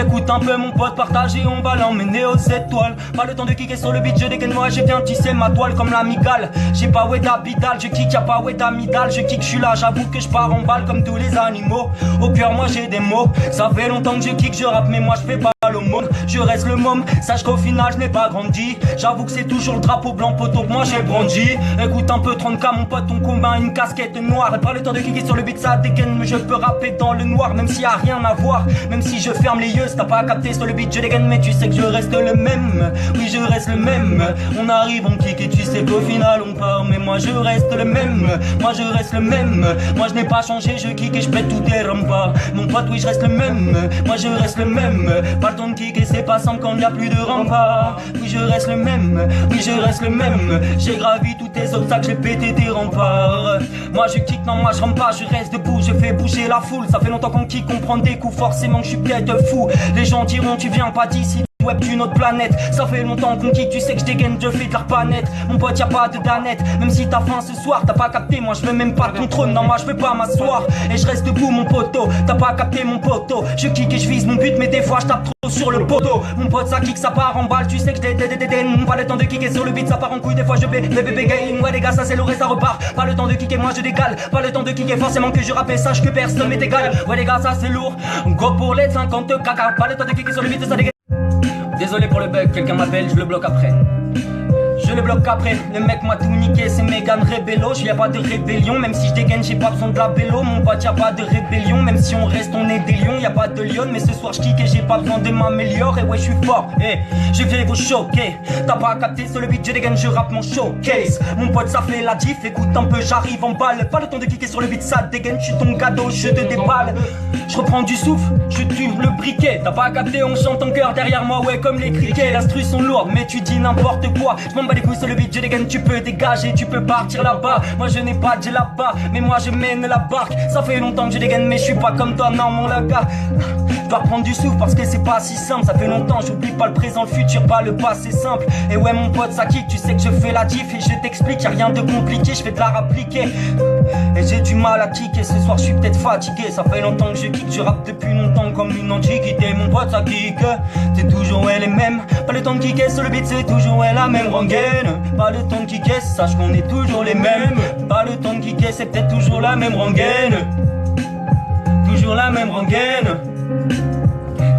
A: Écoute un peu mon pote, partager, on va l'emmener aux étoiles. Pas le temps de kicker sur le beat, je dégaine, moi j'ai bien tissé ma toile comme l'amigale. J'ai pas ouais d'abidal, je kick, y'a pas ouais d'amidal. Je kick, je suis là, j'avoue que je pars en balle comme tous les animaux. Au cœur moi j'ai des mots, ça fait longtemps que je kick, je rappe mais moi je fais pas l'aumône. Je reste le môme, sache qu'au final je n'ai pas grandi. J'avoue que c'est toujours le drapeau blanc poteau que moi j'ai brandi. Écoute un peu 30K mon pote, on combat une casquette noire. Pas le temps de kicker sur le beat, ça dégaine, mais je peux rapper dans le noir. Même s'il y a rien à voir, même si je ferme les yeux. Si t'as pas capté sur le beat je dégaine, mais tu sais que je reste le même. Oui je reste le même, on arrive, on kick et tu sais qu'au final on part. Mais moi je reste le même, moi je reste le même. Moi je n'ai pas changé, je kick et je pète tous tes remparts. Mon pote oui je reste le même, moi je reste le même. Pas le temps de kick et c'est pas simple quand il n'y a plus de remparts. Oui je reste le même, oui je reste le même. J'ai gravi tous tes obstacles, j'ai pété tes remparts. Moi je kick, non moi je rampe pas, je reste debout, je fais bouger la foule. Ça fait longtemps qu'on kick, on prend des coups, forcément que je suis peut-être fou. Les gens diront tu viens pas d'ici, web d'une autre planète. Ça fait longtemps qu'on kick, tu sais que je dégaine, je fais de l'arpanette. Mon pote y'a pas de danette, même si t'as faim ce soir. T'as pas capté, moi je veux même pas ton trône. Non moi je veux pas m'asseoir, et je reste debout mon poteau. T'as pas capté mon poteau, je kick et je vise mon but, mais des fois je tape trop sur le poteau. Mon pote ça kick, ça part en balle, tu sais que je dégaine. Pas le temps de kicker sur le beat, ça part en couille, des fois je bébé game. Ouais les gars ça c'est lourd et ça repart. Pas le temps de kicker, moi je décale. Pas le temps de kicker, forcément que je rappe, sache que personne m'est égal. Ouais les gars ça c'est lourd, go pour les 50 caca. Pas le temps de kicker sur le beat, ça dégaine. Désolé pour le bug, quelqu'un m'appelle, je le bloque après. Je le bloque après, le mec m'a tout niqué, c'est Megan Rebello. J'y a pas de rébellion, même si je dégaine, j'ai pas besoin de la vélo. Mon pote, y'a pas de rébellion, même si on reste, on est des lions. Y'a pas de lion, mais ce soir je kick et j'ai pas besoin de m'améliorer. Ouais, je suis fort, je viens vous choquer. T'as pas capté sur le beat, je dégaine, je rappe mon showcase. Mon pote, ça fait la diff, écoute un peu, j'arrive en balle. Pas le temps de kicker sur le beat, ça dégaine, je suis ton cadeau, je te déballe. Je reprends du souffle, je tue le briquet. T'as pas capté, on chante en cœur derrière moi, ouais, comme les criquets. L'instru sont lourdes, mais tu dis n'importe quoi. Je m'en bats les couilles sur le beat, je dégaine, tu peux dégager, tu peux partir là-bas. Moi je n'ai pas de là-bas, mais moi je mène la barque. Ça fait longtemps que je dégaine, mais je suis pas comme toi, non mon gars. Je dois reprendre du souffle parce que c'est pas si simple. Ça fait longtemps, j'oublie pas le présent, le futur, pas le passé simple. Et ouais mon pote ça kick, tu sais que je fais la diff. Et je t'explique, y'a rien de compliqué, je fais de la rappliquer. Et j'ai du mal à kicker, ce soir je suis peut-être fatigué. Ça fait longtemps que je kick, je rappe depuis longtemps comme une antiquité. Mon pote ça kick, c'est toujours ouais les mêmes. Pas le temps de kicker sur le beat, c'est toujours ouais la même rengaine. Pas le temps de kicker, sache qu'on est toujours les mêmes. Pas le temps de kicker, c'est peut-être toujours la même rengaine. Toujours la même rengaine.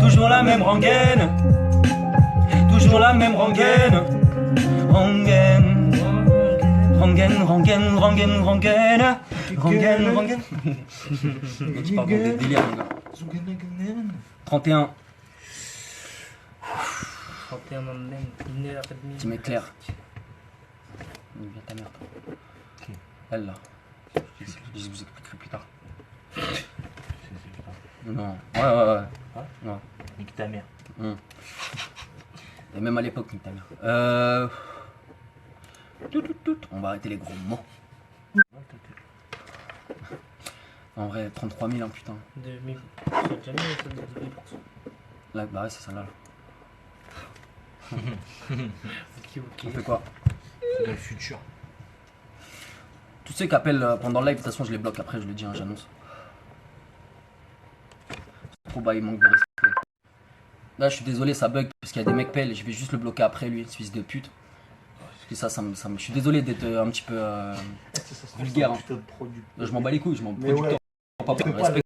A: Toujours la même rengaine. Toujours la même rengaine. Rengaine. Rengaine, rengaine, rengaine, rengaine. Rengaine, rengaine. Tu parles de délire, les gars. 31.
C: 31 ans de même, 1h30.
A: Petit mec clair. Viens ta mère, toi.
B: Qui?
A: Elle là. Je vous expliquerai plus tard. Non. Ouais.
B: Ouais.
A: Ouais.
B: Nique ta mère.
A: Et même à l'époque, nique ta mère. On va arrêter les gros mots. En vrai, 33 000, hein, putain.
C: 2000. J'ai jamais eu ça de 2000%.
A: Là, bah ouais, c'est ça là.
C: Ok.
A: On fait quoi?
B: C'est dans le futur.
A: Tous ceux qui appellent pendant le live, de toute façon, je les bloque après, je le dis, hein, j'annonce. Trop bas, il manque de respect. Là, je suis désolé, ça bug parce qu'il y a des mecs pelles, je vais juste le bloquer après lui, ce fils de pute. Parce que ça me... Je suis désolé d'être un petit peu vulgaire. Hein. Je m'en bats les couilles, je m'en producteur.
E: Ouais.
A: Respect.